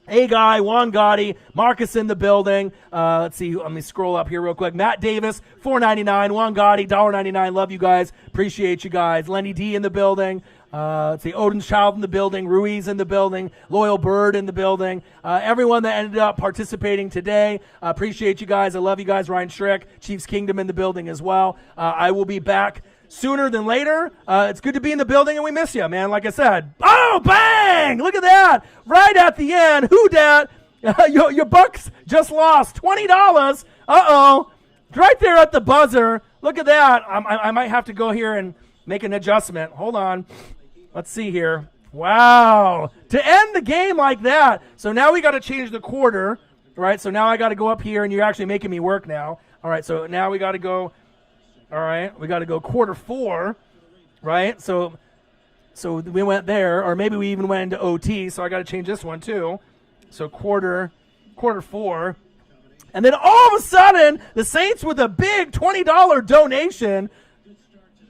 A guy, Juan Gotti, Marcus in the building. Let's see. Let me scroll up here real quick. Matt Davis, $4.99. Juan Gotti, $1.99. Love you guys. Appreciate you guys. Lenny D in the building. Let's see. Odin's Child in the building. Ruiz in the building. Loyal Bird in the building. Everyone that ended up participating today. Appreciate you guys. I love you guys. Ryan Schrick, Chiefs Kingdom in the building as well. I will be back sooner than later. It's good to be in the building, and we miss you, man. Like I said. Oh, bang! Look at that. Right at the end. Who dat? Your Bucks just lost $20. Uh-oh. Right there at the buzzer. Look at that. I might have to go here and make an adjustment. Hold on. Let's see here. Wow. To end the game like that. So now we got to change the quarter, right? So now I got to go up here, and you're actually making me work now. All right, so now we got to go. All right, we got to go Q4, right? So we went there, or maybe we even went into OT, so I got to change this one too. So Q4. And then all of a sudden, the Saints with a big $20 donation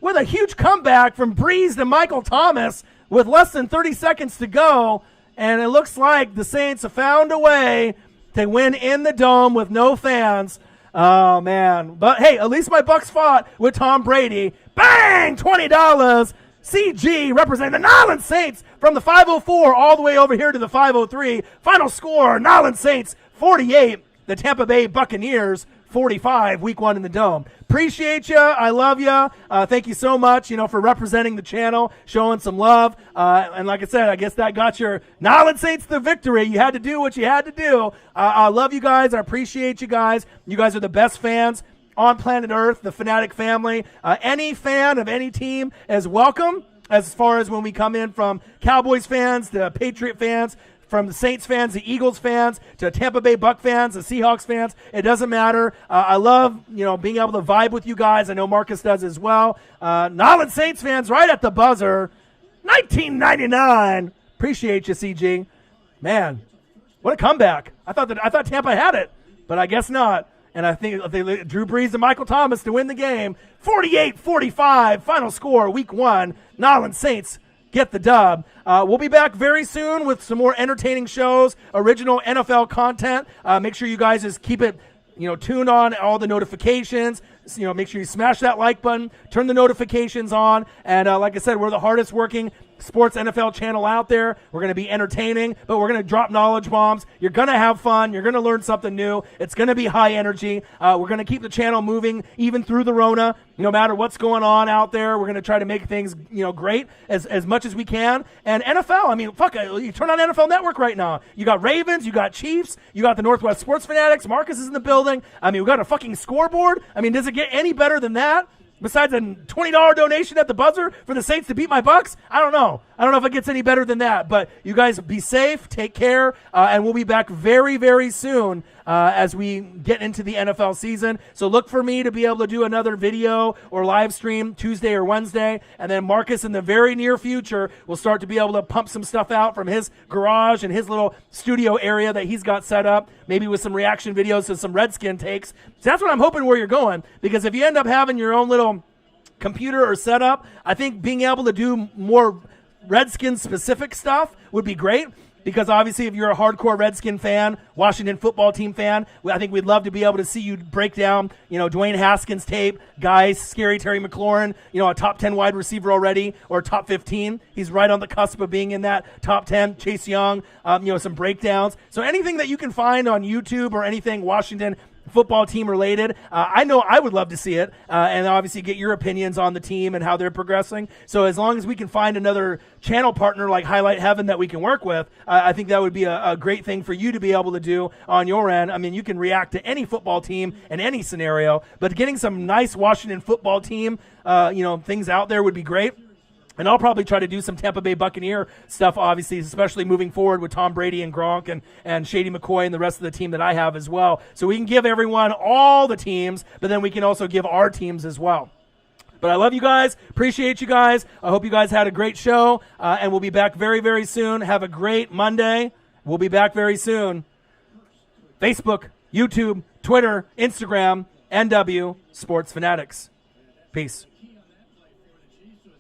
with a huge comeback from Breeze to Michael Thomas with less than 30 seconds to go. And it looks like the Saints have found a way to win in the Dome with no fans. Oh, man. But, hey, at least my Bucks fought with Tom Brady. Bang! $20. CG representing the Nyland Saints from the 504 all the way over here to the 503. Final score, Nyland Saints 48. The Tampa Bay Buccaneers 45, week 1 in the Dome. Appreciate you. I love you. Thank you so much, for representing the channel, showing some love. And like I said, I guess that got your Nyland Saints the victory. You had to do what you had to do. I love you guys. I appreciate you guys. You guys are the best fans on planet Earth, the Fanatic family. Any fan of any team is welcome, as far as when we come in from Cowboys fans to Patriot fans, from the Saints fans, the Eagles fans, to Tampa Bay Buck fans, the Seahawks fans. It doesn't matter. I love, being able to vibe with you guys. I know Marcus does as well. Nyland Saints fans right at the buzzer. 1999. Appreciate you, CG. Man, what a comeback. I thought Tampa had it, but I guess not. And I think they Drew Brees and Michael Thomas to win the game. 48-45, final score, week 1. Nolans Saints get the dub. We'll be back very soon with some more entertaining shows, original NFL content. Make sure you guys just keep it, tuned on all the notifications. Make sure you smash that like button, turn the notifications on. And like I said, we're the hardest working sports NFL channel out there. We're going to be entertaining, but we're going to drop knowledge bombs. You're going to have fun. You're going to learn something new. It's going to be high energy. We're going to keep the channel moving even through the Rona. No matter what's going on out there, we're going to try to make things, great as much as we can. And NFL, you turn on NFL Network right now. You got Ravens, you got Chiefs, you got the Northwest Sports Fanatics. Marcus is in the building. We got a fucking scoreboard. Does it get any better than that? Besides a $20 donation at the buzzer for the Saints to beat my Bucks? I don't know. I don't know if it gets any better than that. But you guys be safe, take care, and we'll be back very, very soon as we get into the NFL season. So look for me to be able to do another video or live stream Tuesday or Wednesday. And then Marcus in the very near future will start to be able to pump some stuff out from his garage and his little studio area that he's got set up, maybe with some reaction videos to some Redskin takes. So that's what I'm hoping where you're going, because if you end up having your own little computer or setup, I think being able to do more Redskins specific stuff would be great, because obviously if you're a hardcore Redskin fan, Washington football team fan, I think we'd love to be able to see you break down, Dwayne Haskins tape, guys, scary Terry McLaurin, a top 10 wide receiver already, or top 15. He's right on the cusp of being in that top 10. Chase Young, some breakdowns. So anything that you can find on YouTube or anything Washington football team related, I know I would love to see it, and obviously get your opinions on the team and how they're progressing. So as long as we can find another channel partner like Highlight Heaven that we can work with, I think that would be a great thing for you to be able to do on your end. You can react to any football team in any scenario, but getting some nice Washington football team things out there would be great. And I'll probably try to do some Tampa Bay Buccaneer stuff, obviously, especially moving forward with Tom Brady and Gronk and Shady McCoy and the rest of the team that I have as well. So we can give everyone all the teams, but then we can also give our teams as well. But I love you guys. Appreciate you guys. I hope you guys had a great show. And we'll be back very, very soon. Have a great Monday. We'll be back very soon. Facebook, YouTube, Twitter, Instagram, NW Sports Fanatics. Peace.